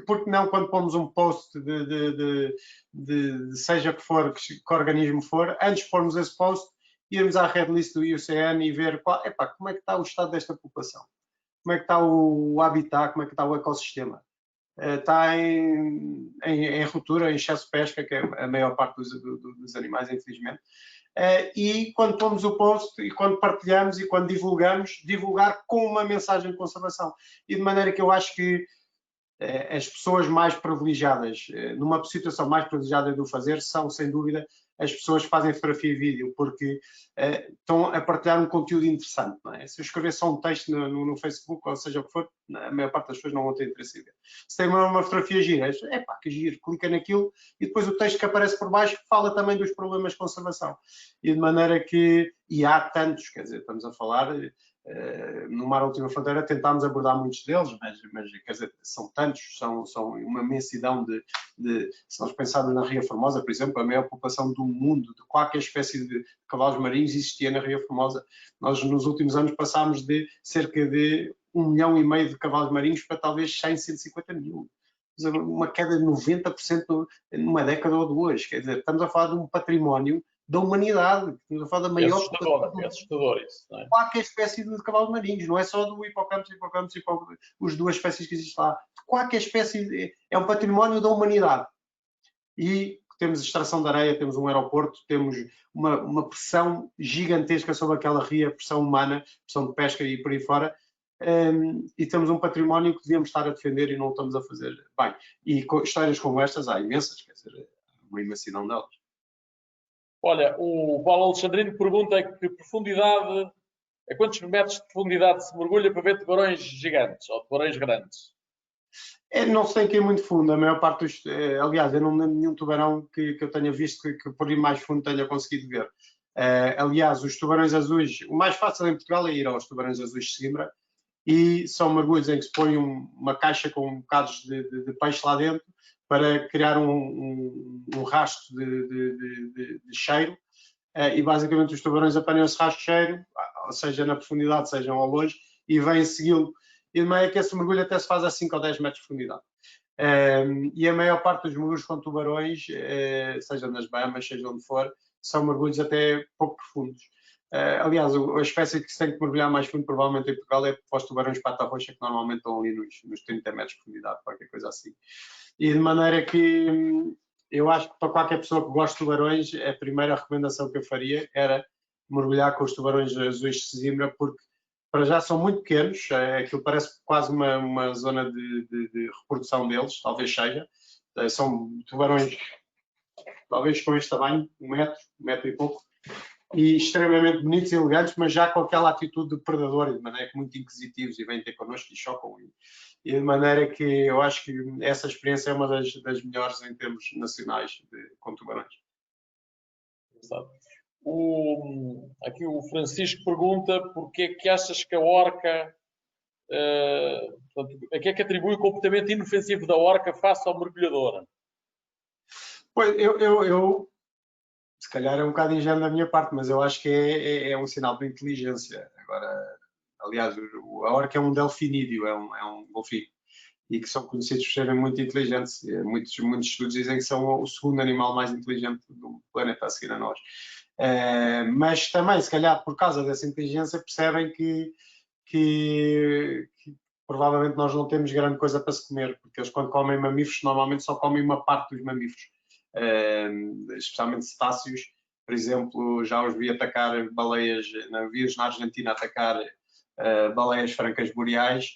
Porque não, quando pomos um post de seja que for, que organismo for, antes de pormos esse post, irmos à red list do IUCN e ver como é que está o estado desta população, como é que está o habitat, como é que está o ecossistema. Está em ruptura, em excesso de pesca, que é a maior parte dos animais, infelizmente. E quando pomos o post e quando partilhamos e quando divulgar com uma mensagem de conservação. E de maneira que eu acho que as pessoas mais privilegiadas, numa situação mais privilegiada de o fazer, são, sem dúvida, as pessoas que fazem fotografia e vídeo, porque estão a partilhar um conteúdo interessante. Não é? Se eu escrever só um texto no Facebook, ou seja o que for, a maior parte das pessoas não vão ter interesse em ver. Se tem uma fotografia gira, que giro, clica naquilo e depois o texto que aparece por baixo fala também dos problemas de conservação. E de maneira que, e há tantos, quer dizer, estamos a falar no Mar Última Fronteira tentámos abordar muitos deles, mas quer dizer, são tantos, são uma imensidão se nós pensarmos na Ria Formosa, por exemplo, a maior população do mundo de qualquer espécie de cavalos marinhos existia na Ria Formosa. Nós nos últimos anos passámos de cerca de 1,5 milhão de cavalos marinhos para talvez 100, 150 mil. Uma queda de 90% numa década ou duas. Quer dizer, estamos a falar de um património da humanidade, estamos a falar da maior... É assustador isso, não é? Qualquer espécie de cavalos marinhos, não é só do hippocampus, os duas espécies que existem lá. Qualquer espécie é um património da humanidade. E temos extração de areia, temos um aeroporto, temos uma pressão gigantesca sobre aquela ria, pressão humana, pressão de pesca e por aí fora. E temos um património que devíamos estar a defender e não estamos a fazer bem. E histórias como estas há imensas, quer dizer, uma imensidão delas. Olha, o Paulo Alexandrino pergunta a quantos metros de profundidade se mergulha para ver tubarões gigantes ou tubarões grandes? Não se tem que ir muito fundo, a maior parte dos... aliás, eu não lembro nenhum tubarão que eu tenha visto que por ir mais fundo tenha conseguido ver. Aliás, os tubarões azuis, o mais fácil em Portugal é ir aos tubarões azuis de Sesimbra, e são mergulhos em que se põe uma caixa com bocados de peixe lá dentro para criar um rastro de cheiro, e basicamente os tubarões apanham esse rastro de cheiro, seja na profundidade, seja ao longe, e vêm segui-lo. E de meio que esse mergulho até se faz a 5 ou 10 metros de profundidade. E a maior parte dos mergulhos com tubarões, seja nas Bahamas, seja onde for, são mergulhos até pouco profundos. Aliás, a espécie que se tem que mergulhar mais fundo, provavelmente em Portugal, é para os tubarões pata roxa, que normalmente estão ali nos 30 metros de profundidade, qualquer coisa assim. E de maneira que eu acho que para qualquer pessoa que goste de tubarões, a primeira recomendação que eu faria era mergulhar com os tubarões azuis de Sesimbra, porque para já são muito pequenos, aquilo parece quase uma zona de reprodução deles, talvez seja. São tubarões, talvez com este tamanho, 1 metro e pouco, e extremamente bonitos e elegantes, mas já com aquela atitude de predador, de maneira que muito inquisitivos e vêm ter connosco e chocam. E de maneira que eu acho que essa experiência é uma das melhores em termos nacionais com tubarões. Aqui o Francisco pergunta porque é que achas que a orca, a que é que atribui o comportamento inofensivo da orca face ao mergulhador? Pois, eu se calhar é um bocado ingênuo da minha parte, mas eu acho que é um sinal de inteligência. Agora, aliás, a orca é um delfinídeo, é um golfinho, e que são conhecidos por serem muito inteligentes. Muitos estudos dizem que são o segundo animal mais inteligente do planeta a seguir a nós. Mas também, se calhar, por causa dessa inteligência, percebem que provavelmente nós não temos grande coisa para se comer, porque eles, quando comem mamíferos, normalmente só comem uma parte dos mamíferos. Especialmente cetáceos, por exemplo, já os vi atacar baleias, vi-os na Argentina atacar baleias francas boreais,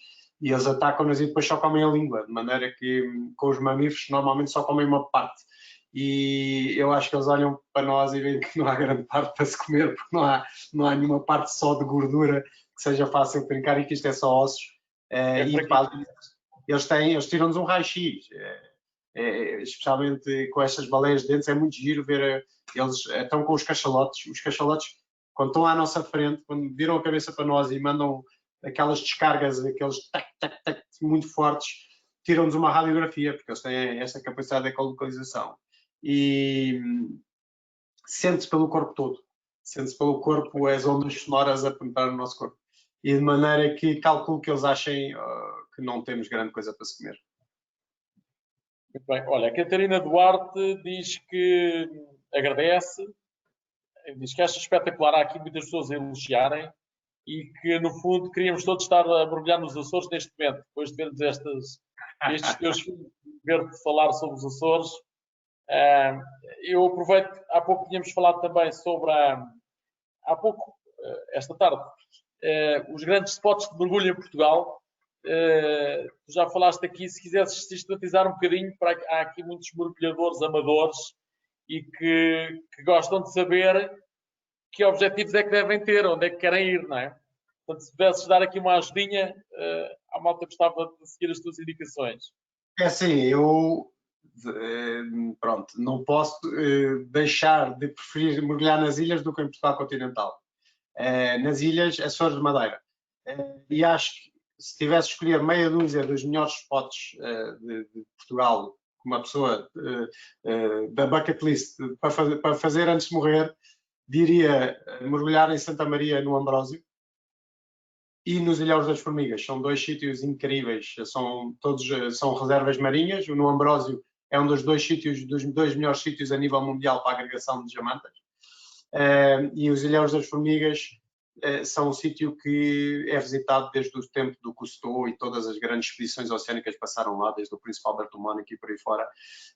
e eles atacam-nas e depois só comem a língua, de maneira que com os mamíferos normalmente só comem uma parte. E eu acho que eles olham para nós e veem que não há grande parte para se comer, porque não há nenhuma parte só de gordura que seja fácil de trincar, e que isto é só ossos. Eles tiram-nos um raio-x. Especialmente com estas baleias de dentes, é muito giro ver, eles estão com os cachalotes. Os cachalotes, quando estão à nossa frente, quando viram a cabeça para nós e mandam aquelas descargas, aqueles tac, tac, tac, muito fortes, tiram-nos uma radiografia, porque eles têm esta capacidade de ecolocalização. E sente-se pelo corpo todo. Sente-se pelo corpo as ondas sonoras a penetrar no nosso corpo. E de maneira que calculo que eles achem que não temos grande coisa para se comer. Muito bem. Olha, a Catarina Duarte diz que agradece, diz que acha espetacular, há aqui muitas pessoas a elogiarem, e que, no fundo, queríamos todos estar a mergulhar nos Açores neste momento, depois de vermos estes teus filmes, ver-te falar sobre os Açores. Eu aproveito, há pouco tínhamos falado também sobre, esta tarde, os grandes spots de mergulho em Portugal. Tu já falaste aqui, se quisesses sistematizar um bocadinho, há aqui muitos mergulhadores amadores e que gostam de saber que objetivos é que devem ter, onde é que querem ir, não é? Portanto, se pudesses dar aqui uma ajudinha, a malta gostava de seguir as tuas indicações. É assim, eu pronto, não posso deixar de preferir mergulhar nas ilhas do que em Portugal continental. Nas ilhas, Açores de Madeira. e acho que se tivesse de escolher meia dúzia dos melhores spots de Portugal, uma pessoa da bucket list para fazer antes de morrer, diria mergulhar em Santa Maria no Ambrósio e nos Ilhéus das Formigas. São dois sítios incríveis, são reservas marinhas. No Ambrósio é um dos dois melhores sítios a nível mundial para a agregação de diamantas. E os Ilhéus das Formigas são um sítio que é visitado desde o tempo do Cousteau, e todas as grandes expedições oceânicas passaram lá, desde o Príncipe Alberto Mónaco e por aí fora.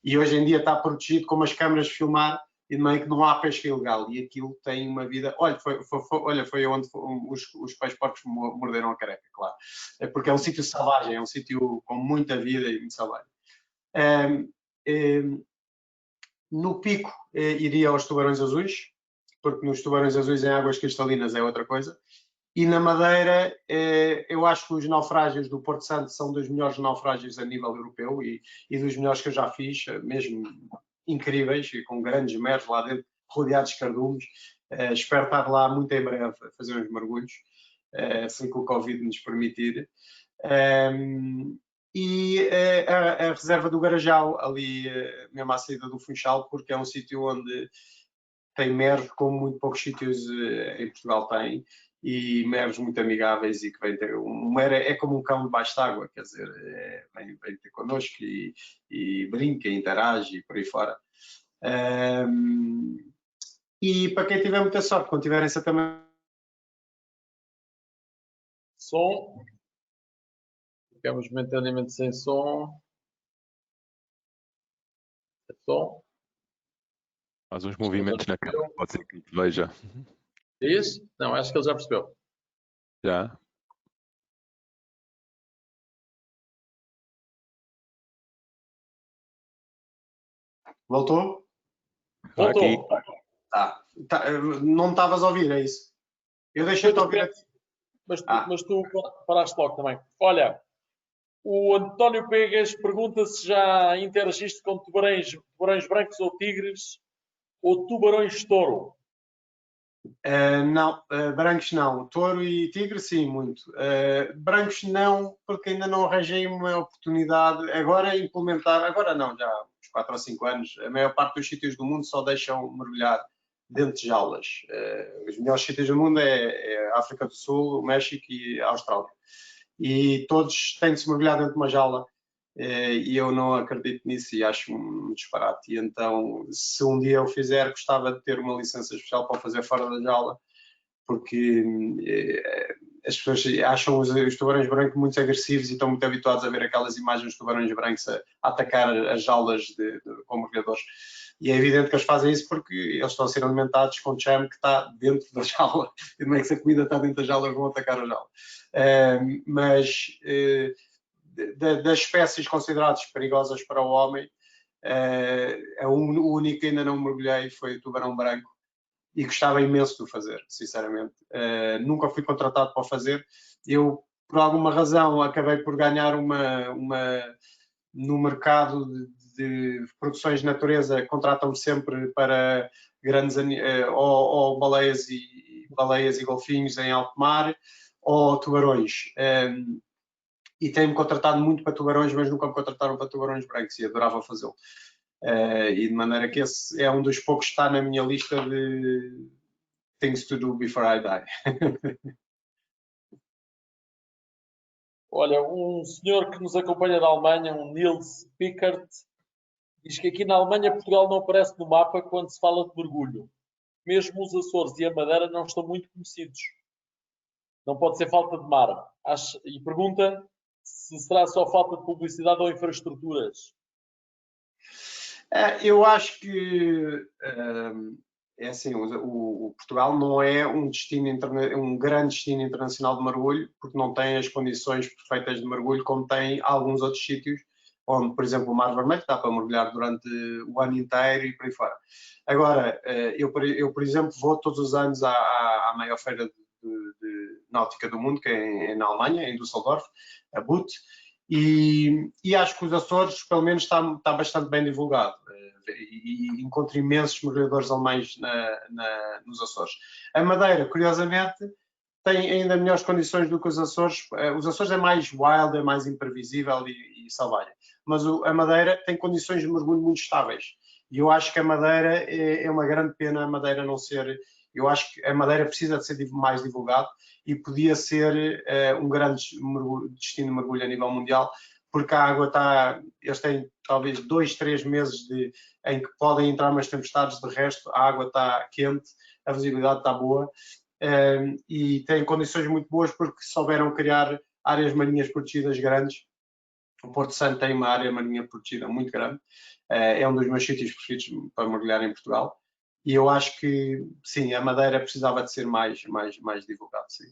E hoje em dia está protegido com umas câmaras de filmar, e de meio que não há pesca ilegal. E aquilo tem uma vida... Olha, foi onde os peixes-porcos morderam a careca, claro. Porque é um sítio selvagem, é um sítio com muita vida e muito selvagem. No Pico, iria aos Tubarões Azuis, porque nos Tubarões Azuis em águas cristalinas é outra coisa. E na Madeira, eu acho que os naufrágios do Porto Santo são dos melhores naufrágios a nível europeu e dos melhores que eu já fiz, mesmo incríveis, e com grandes meros lá dentro, rodeados de cardumes. Espero estar lá muito em breve a fazer uns mergulhos, assim que o Covid nos permitir. E a reserva do Garajal, ali mesmo à saída do Funchal, porque é um sítio onde tem meros como muito poucos sítios em Portugal têm, e meros muito amigáveis, e que vem ter um mero é como um cão debaixo de água, quer dizer, vem ter connosco e brinca, interage e por aí fora. E para quem tiver muita sorte, quando tiverem Santa Maria... Som. Ficamos momentaneamente sem som. Som. Faz uns movimentos na câmera, pode ser que te veja. Diz? Não, acho que ele já percebeu. Já? Voltou? Voltou. Tá. Não estavas a ouvir, é isso? Eu deixei-te ouvir. Mas tu paraste logo também. Olha, o António Pegas pergunta se já interagiste com tubarões brancos ou tigres ou tubarões-touro. Não, brancos não. Touro e tigre, sim, muito. Brancos não, porque ainda não arranjei uma oportunidade. Agora implementar, agora não, já há uns 4 ou 5 anos, a maior parte dos sítios do mundo só deixam mergulhar dentro de jaulas. Os melhores sítios do mundo é a África do Sul, o México e a Austrália. E todos têm de se mergulhar dentro de uma jaula. E eu não acredito nisso e acho um disparate. E então, se um dia eu fizer, gostava de ter uma licença especial para fazer fora da jaula, porque as pessoas acham os tubarões brancos muito agressivos e estão muito habituados a ver aquelas imagens de tubarões brancos a atacar as jaulas com mergulhadores. E é evidente que eles fazem isso porque eles estão a ser alimentados com chame que está dentro da jaula. E não é que se a comida está dentro da jaula, eles vão atacar a jaula. Mas das espécies consideradas perigosas para o homem, o único que ainda não mergulhei foi o tubarão branco, e gostava imenso de o fazer, sinceramente. Nunca fui contratado para o fazer. Eu, por alguma razão, acabei por ganhar no mercado de produções de natureza, contratam-me sempre para grandes ou baleias e golfinhos em alto mar, ou tubarões. E têm-me contratado muito para tubarões, mas nunca me contrataram para tubarões brancos, e adorava fazê-lo. E de maneira que esse é um dos poucos que está na minha lista de things to do before I die. Olha, um senhor que nos acompanha da Alemanha, um Nils Pickert, diz que aqui na Alemanha Portugal não aparece no mapa quando se fala de mergulho. Mesmo os Açores e a Madeira não estão muito conhecidos. Não pode ser falta de mar. E pergunta se será só falta de publicidade ou infraestruturas. Eu acho que é assim, o Portugal não é um grande destino internacional de mergulho, porque não tem as condições perfeitas de mergulho como tem alguns outros sítios, onde, por exemplo, o Mar Vermelho está para mergulhar durante o ano inteiro e por aí fora. Agora, eu por exemplo, vou todos os anos à maior feira de náutica do mundo, que é na Alemanha, em Düsseldorf, a BUT, e acho que os Açores, pelo menos, está bastante bem divulgado. E encontro imensos mergulhadores alemães nos Açores. A Madeira, curiosamente, tem ainda melhores condições do que os Açores. Os Açores é mais wild, é mais imprevisível e selvagem. Mas a Madeira tem condições de mergulho muito estáveis. E eu acho que a Madeira é uma grande pena a Madeira não ser... Eu acho que a Madeira precisa de ser mais divulgado e podia ser um grande destino de mergulho a nível mundial, porque a água está... Eles têm talvez 2, 3 meses em que podem entrar umas tempestades, de resto a água está quente, a visibilidade está boa. E têm condições muito boas porque souberam criar áreas marinhas protegidas grandes. O Porto Santo tem uma área marinha protegida muito grande, é um dos meus sítios preferidos para mergulhar em Portugal e eu acho que sim, a Madeira precisava de ser mais divulgado. Sim.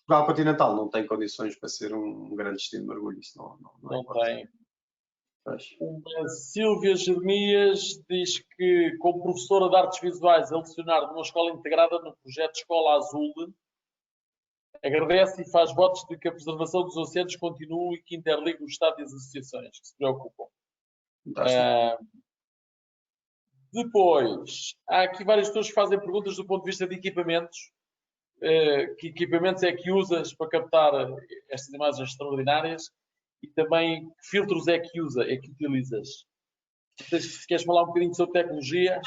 Portugal continental não tem condições para ser um grande destino de mergulho, isso não tem. Uma Silvia Jeremias diz que, como professora de artes visuais a lecionar numa escola integrada no projeto Escola Azul, agradece e faz votos de que a preservação dos oceanos continue e que interligue o Estado e as associações que se preocupam. Depois, há aqui várias pessoas que fazem perguntas do ponto de vista de equipamentos. Que equipamentos é que usas para captar estas imagens extraordinárias? E também que filtros é que utilizas? Se queres falar um bocadinho sobre tecnologia?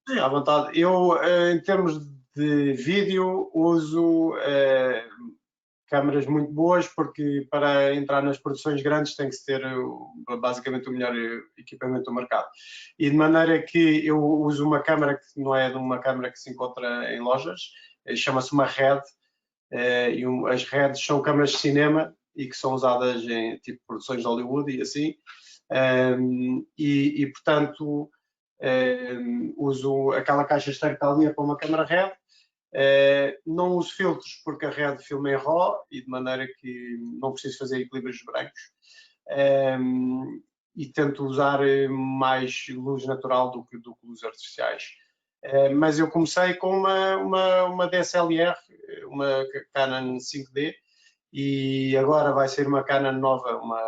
Sim, à vontade. Eu, em termos de vídeo, uso câmaras muito boas, porque para entrar nas produções grandes tem que se ter basicamente o melhor equipamento do mercado. E de maneira que eu uso uma câmara que não é uma câmara que se encontra em lojas, chama-se uma RED, e as REDs são câmaras de cinema e que são usadas em tipo produções de Hollywood e assim, e portanto uso aquela caixa externa para uma câmara RED. Não uso filtros porque a RED filma em RAW e de maneira que não preciso fazer equilíbrios brancos, e tento usar mais luz natural do que luz artificiais. Mas eu comecei com uma DSLR, uma Canon 5D, e agora vai ser uma Canon nova, uma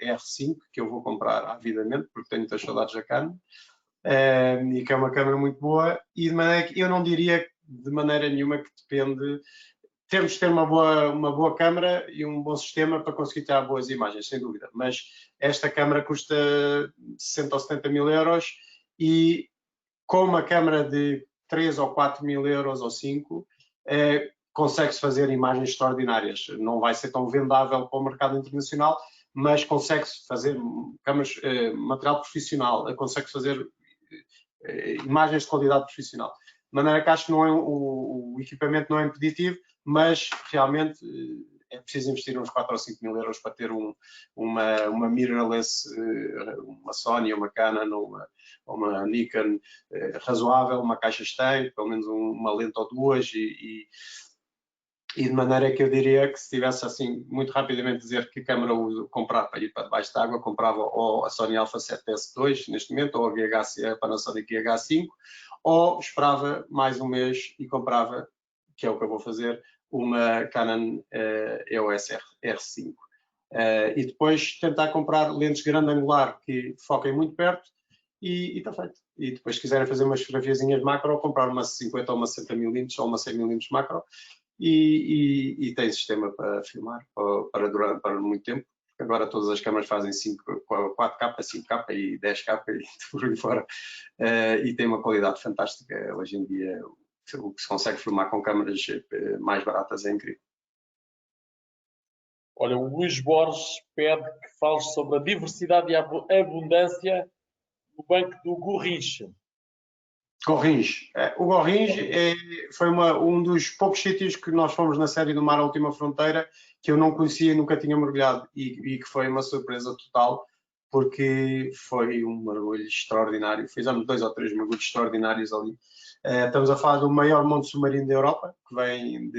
R5, que eu vou comprar avidamente, porque tenho muitas saudades da Canon, e que é uma câmera muito boa, e de maneira que eu não diria de maneira nenhuma que depende... Temos de ter uma boa câmera e um bom sistema para conseguir tirar boas imagens, sem dúvida, mas esta câmera custa 60 ou 70 mil euros e com uma câmera de 3 ou 4 mil euros ou 5, consegue-se fazer imagens extraordinárias. Não vai ser tão vendável para o mercado internacional, mas consegue-se fazer câmeras, material profissional, consegue-se fazer imagens de qualidade profissional. De maneira que acho que não é, o equipamento não é impeditivo, mas realmente é preciso investir uns 4 ou 5 mil euros para ter uma mirrorless, uma Sony, uma Canon, uma Nikon razoável, uma caixa externa, pelo menos uma lente ou duas, e de maneira que eu diria que se tivesse assim, muito rapidamente dizer que câmera uso, comprar para ir para debaixo d'água, comprava ou a Sony Alpha 7S2 neste momento, ou a Panasonic GH5, ou esperava mais um mês e comprava, que é o que eu vou fazer, uma Canon EOS R5. E depois tentar comprar lentes grande angular que foquem muito perto e está feito. E depois se quiserem fazer umas fotografiazinhas macro, comprar uma 50 ou uma 60 mm ou uma 100 mm macro e tem sistema para filmar para muito tempo. Agora todas as câmaras fazem 4K, 5K e 10K e por aí fora. E tem uma qualidade fantástica. Hoje em dia o que se consegue filmar com câmaras mais baratas é incrível. Olha, o Luís Borges pede que fales sobre a diversidade e a abundância no Banco do Gorrinche. Gorringe. O Gorringe foi um dos poucos sítios que nós fomos na série do Mar à Última Fronteira que eu não conhecia e nunca tinha mergulhado e que foi uma surpresa total porque foi um mergulho extraordinário. Fizemos 2 ou 3 mergulhos extraordinários ali. Estamos a falar do maior monte submarino da Europa, que vem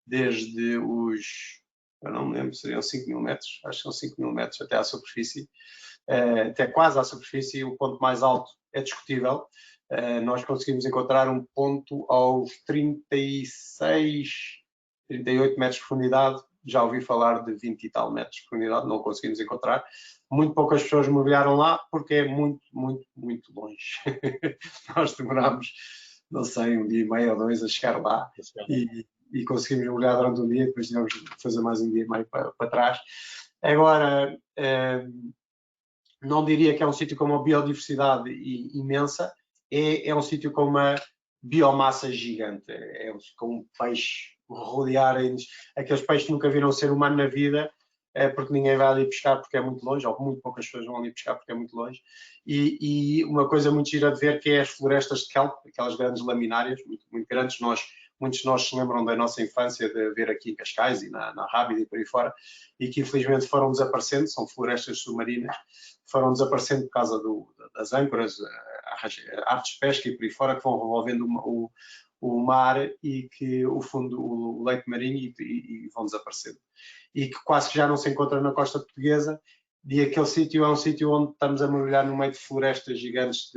desde os... eu não me lembro, seriam 5 mil metros, acho que são 5 mil metros até à superfície, até quase à superfície. O ponto mais alto é discutível. Nós conseguimos encontrar um ponto aos 36, 38 metros de profundidade. Já ouvi falar de 20 e tal metros de profundidade, não conseguimos encontrar. Muito poucas pessoas mergulharam lá porque é muito, muito, muito longe. Nós demorámos não sei, um dia e meio ou dois a chegar lá e conseguimos mergulhar durante um dia, depois tivemos de fazer mais um dia e meio para trás. Agora, não diria que é um sítio com uma biodiversidade imensa, é um sítio com uma biomassa gigante, com peixes rodearem-nos, aqueles peixes que nunca viram ser humano na vida, porque ninguém vai ali pescar porque é muito longe, ou muito poucas pessoas vão ali pescar porque é muito longe, e uma coisa muito gira de ver que é as florestas de kelp, aquelas grandes laminárias, muito, muito grandes. Muitos de nós se lembram da nossa infância de ver aqui em Cascais e na Rábida e por aí fora, e que infelizmente foram desaparecendo, são florestas submarinas, foram desaparecendo por causa das âncoras, artes de pesca e por aí fora, que vão revolvendo o mar e que o fundo, o leito marinho, e vão desaparecendo. E que quase que já não se encontra na costa portuguesa, e aquele sítio é um sítio onde estamos a mergulhar no meio de florestas gigantes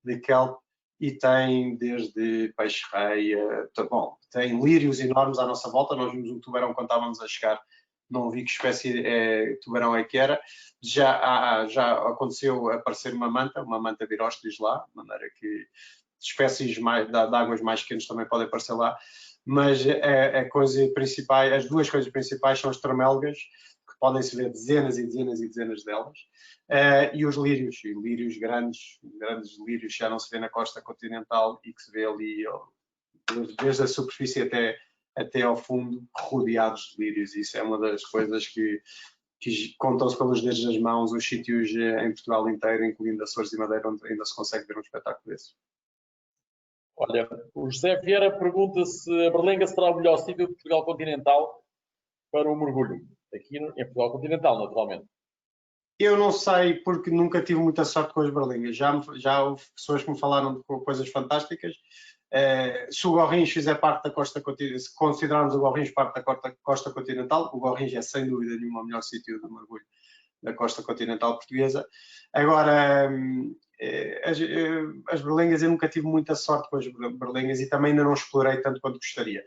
de kelp, e tem desde peixe-rei, tem lírios enormes à nossa volta. Nós vimos um tubarão quando estávamos a chegar, não vi que espécie de tubarão é que era. Já aconteceu aparecer uma manta virósteis lá, de maneira que espécies de águas mais quentes também podem aparecer lá. Mas as duas coisas principais são as tromélgas, que podem-se ver dezenas e dezenas e dezenas delas, e os lírios, grandes lírios que já não se vê na costa continental e que se vê ali desde a superfície até ao fundo, rodeados de lírios. Isso é uma das coisas que contam-se pelos dedos das mãos, os sítios em Portugal inteiro, incluindo Açores e Madeira, onde ainda se consegue ver um espetáculo desse. Olha, o José Vieira pergunta se a Berlenga será o melhor sítio de Portugal continental para o mergulho. Aqui em Portugal continental, naturalmente. Eu não sei, porque nunca tive muita sorte com as berlingas. Já houve pessoas que me falaram de coisas fantásticas. Se o Gorrinhos fizer parte da costa continental, se considerarmos o Gorrinhos parte da costa continental, o Gorrinhos é sem dúvida nenhuma o melhor sítio de mergulho da costa continental portuguesa. Agora, as berlengas, eu nunca tive muita sorte com as berlengas e também ainda não explorei tanto quanto gostaria.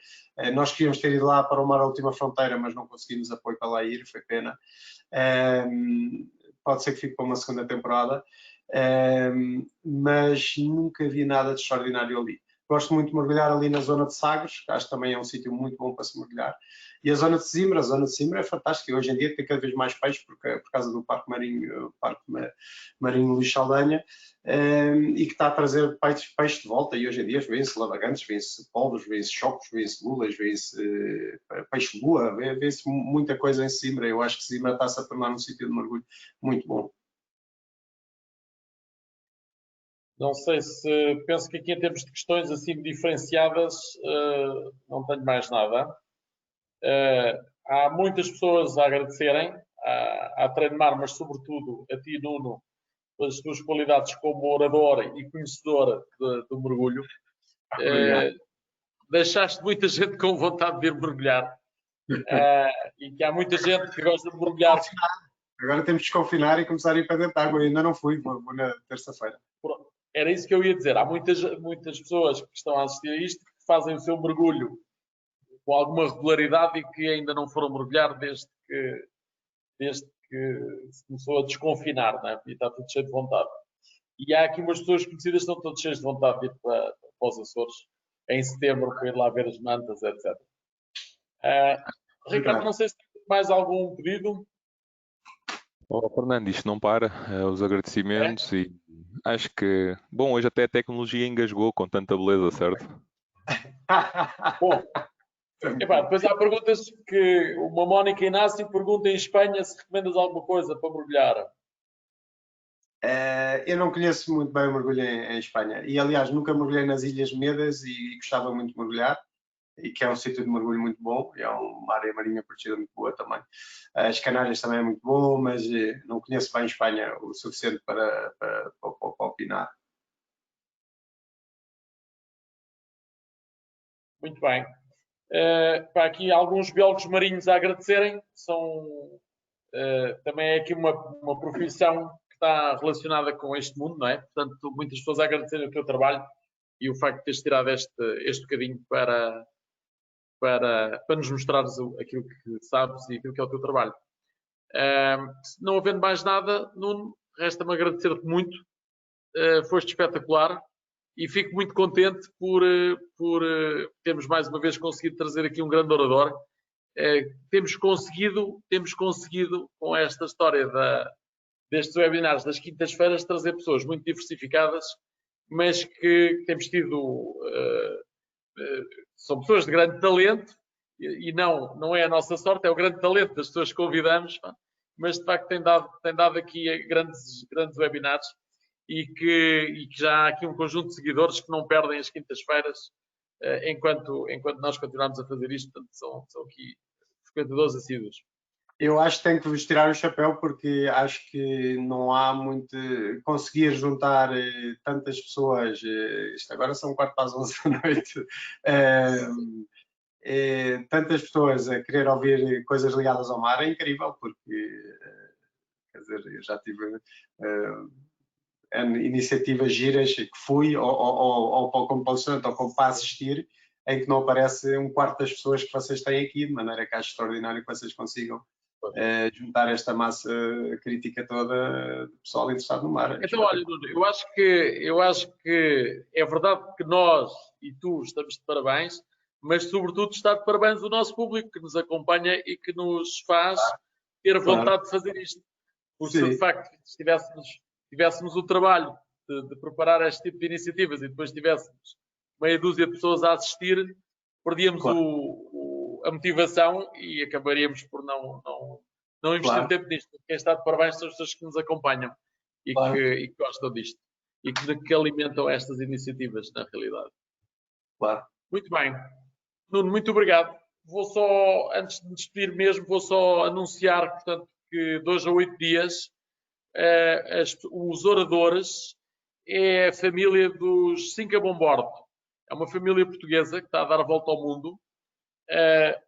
Nós queríamos ter ido lá para o Mar à Última Fronteira, mas não conseguimos apoio para lá ir, foi pena. Pode ser que fique para uma segunda temporada, mas nunca vi nada de extraordinário ali. Gosto muito de mergulhar ali na zona de Sagres, que acho que também é um sítio muito bom para se mergulhar. E a zona de Sesimbra é fantástica. Hoje em dia tem cada vez mais peixes por causa do Parque Marinho Luís Saldanha, e que está a trazer peixes de volta. E hoje em dia vê-se lavagantes, vê-se polvos, vê-se chocos, vê-se lulas, vê-se peixe-lua, vê-se muita coisa em Sesimbra. Eu acho que Sesimbra está-se a tornar um sítio de mergulho muito bom. Não sei se penso que aqui em termos de questões assim diferenciadas não tenho mais nada. Há muitas pessoas a agradecerem a Treinmar, mas sobretudo a ti, Nuno, pelas tuas qualidades como orador e conhecedor do mergulho. Deixaste muita gente com vontade de ir mergulhar, e que há muita gente que gosta de mergulhar. Agora temos de desconfinar e começar a ir para dentro de água. Eu ainda não fui, vou na terça-feira. Era isso que eu ia dizer. Há muitas pessoas que estão a assistir a isto que fazem o seu mergulho com alguma regularidade e que ainda não foram mergulhar desde que se começou a desconfinar, né? E está tudo cheio de vontade. E há aqui umas pessoas conhecidas que estão todas cheias de vontade de ir para os Açores em setembro para ir lá ver as mantas, etc. Ricardo, não sei se tem mais algum pedido. Fernando, isto não para, os agradecimentos e acho que, bom, hoje até a tecnologia engasgou com tanta beleza, certo? Bom, depois há perguntas que uma Mónica Inácio pergunta em Espanha se recomendas alguma coisa para mergulhar. Eu não conheço muito bem o mergulho em Espanha e, aliás, nunca mergulhei nas Ilhas Medas e gostava muito de mergulhar, e que é um sítio de mergulho muito bom, é uma área marinha protegida muito boa também. As Canárias também é muito bom, mas não conheço bem Espanha o suficiente para opinar. Muito bem. Aqui alguns biólogos marinhos a agradecerem. Também é aqui uma profissão que está relacionada com este mundo, não é? Portanto, muitas pessoas a agradecerem o teu trabalho e o facto de teres tirado este bocadinho para nos mostrares aquilo que sabes e aquilo que é o teu trabalho. Não havendo mais nada, Nuno, resta-me agradecer-te muito. Foste espetacular e fico muito contente por termos mais uma vez conseguido trazer aqui um grande orador. Temos conseguido com esta história destes webinars das quintas-feiras trazer pessoas muito diversificadas, mas que temos tido, são pessoas de grande talento, e não é a nossa sorte, é o grande talento das pessoas que convidamos, mas de facto tem dado aqui grandes webinars, e que já há aqui um conjunto de seguidores que não perdem as quintas-feiras enquanto nós continuamos a fazer isto. Portanto, são aqui frequentadores assíduos. Eu acho que tenho que vos tirar o chapéu, porque acho que não há muito... Conseguir juntar tantas pessoas, isto agora são 11:15 da noite, tantas pessoas a querer ouvir coisas ligadas ao mar é incrível, porque, quer dizer, eu já tive iniciativas giras que fui, ou como palestrante, ou como para assistir, em que não aparece um quarto das pessoas que vocês têm aqui, de maneira que acho extraordinário que vocês consigam juntar esta massa crítica toda do pessoal interessado no mar. Então, olha, Nuno, eu acho que é verdade que nós e tu estamos de parabéns, mas sobretudo está de parabéns o nosso público que nos acompanha e que nos faz ter vontade de fazer isto. Porque se de facto tivéssemos o trabalho de preparar este tipo de iniciativas e depois tivéssemos meia dúzia de pessoas a assistir, perdíamos a motivação e acabaríamos por não investir tempo nisto. Quem está de parabéns são as pessoas que nos acompanham e que gostam disto e que alimentam estas iniciativas, na realidade. Claro. Muito bem. Nuno, muito obrigado. Vou só, antes de me despedir mesmo, vou só anunciar, portanto, que 2 a 8 dias os oradores é a família dos Cinca Bombordo. É uma família portuguesa que está a dar a volta ao mundo.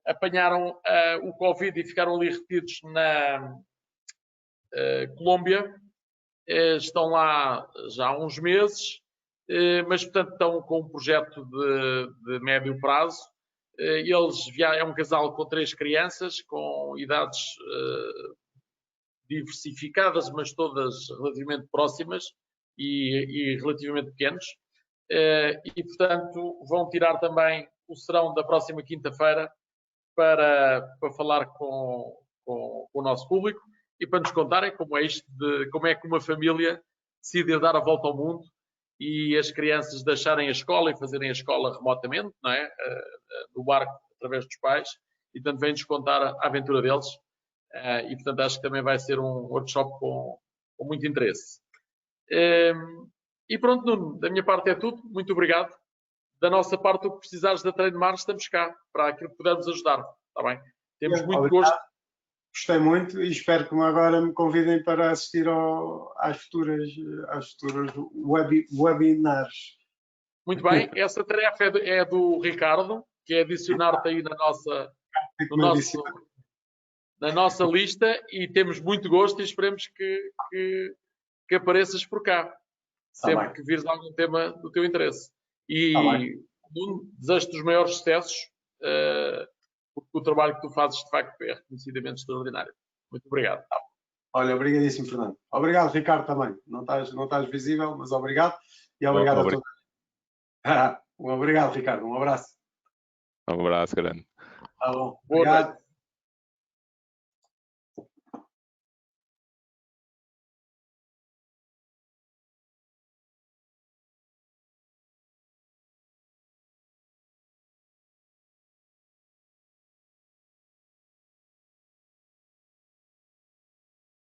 Apanharam o Covid e ficaram ali retidos na Colômbia. Estão lá já há uns meses, mas portanto estão com um projeto de médio prazo. É um casal com 3 crianças, com idades diversificadas, mas todas relativamente próximas e relativamente pequenos. E portanto vão tirar também o serão da próxima quinta-feira para falar com o nosso público e para nos contarem como é que uma família decide dar a volta ao mundo e as crianças deixarem a escola e fazerem a escola remotamente, não é? No barco, através dos pais, e portanto vêm-nos contar a aventura deles. E portanto acho que também vai ser um workshop com muito interesse. E pronto, Nuno, da minha parte é tudo. Muito obrigado. Da nossa parte, o que precisares da Treino Mar, estamos cá para aquilo que pudermos ajudar. Está bem? Temos muito gosto. Gostei muito e espero que agora me convidem para assistir às futuras webinars. Muito bem. Essa tarefa é do Ricardo, que é adicionar-te aí na nossa lista, e temos muito gosto e esperemos que apareças por cá. Sempre que vires algum tema do teu interesse. E desejo-te os maiores sucessos, porque o trabalho que tu fazes de facto é reconhecidamente extraordinário. Muito obrigado. Olha, obrigadíssimo, Fernando. Obrigado, Ricardo, também. Não estás visível, mas obrigado. E obrigado a todos. Obrigado, Ricardo. Um abraço. Um abraço grande. Tá bom. Obrigado.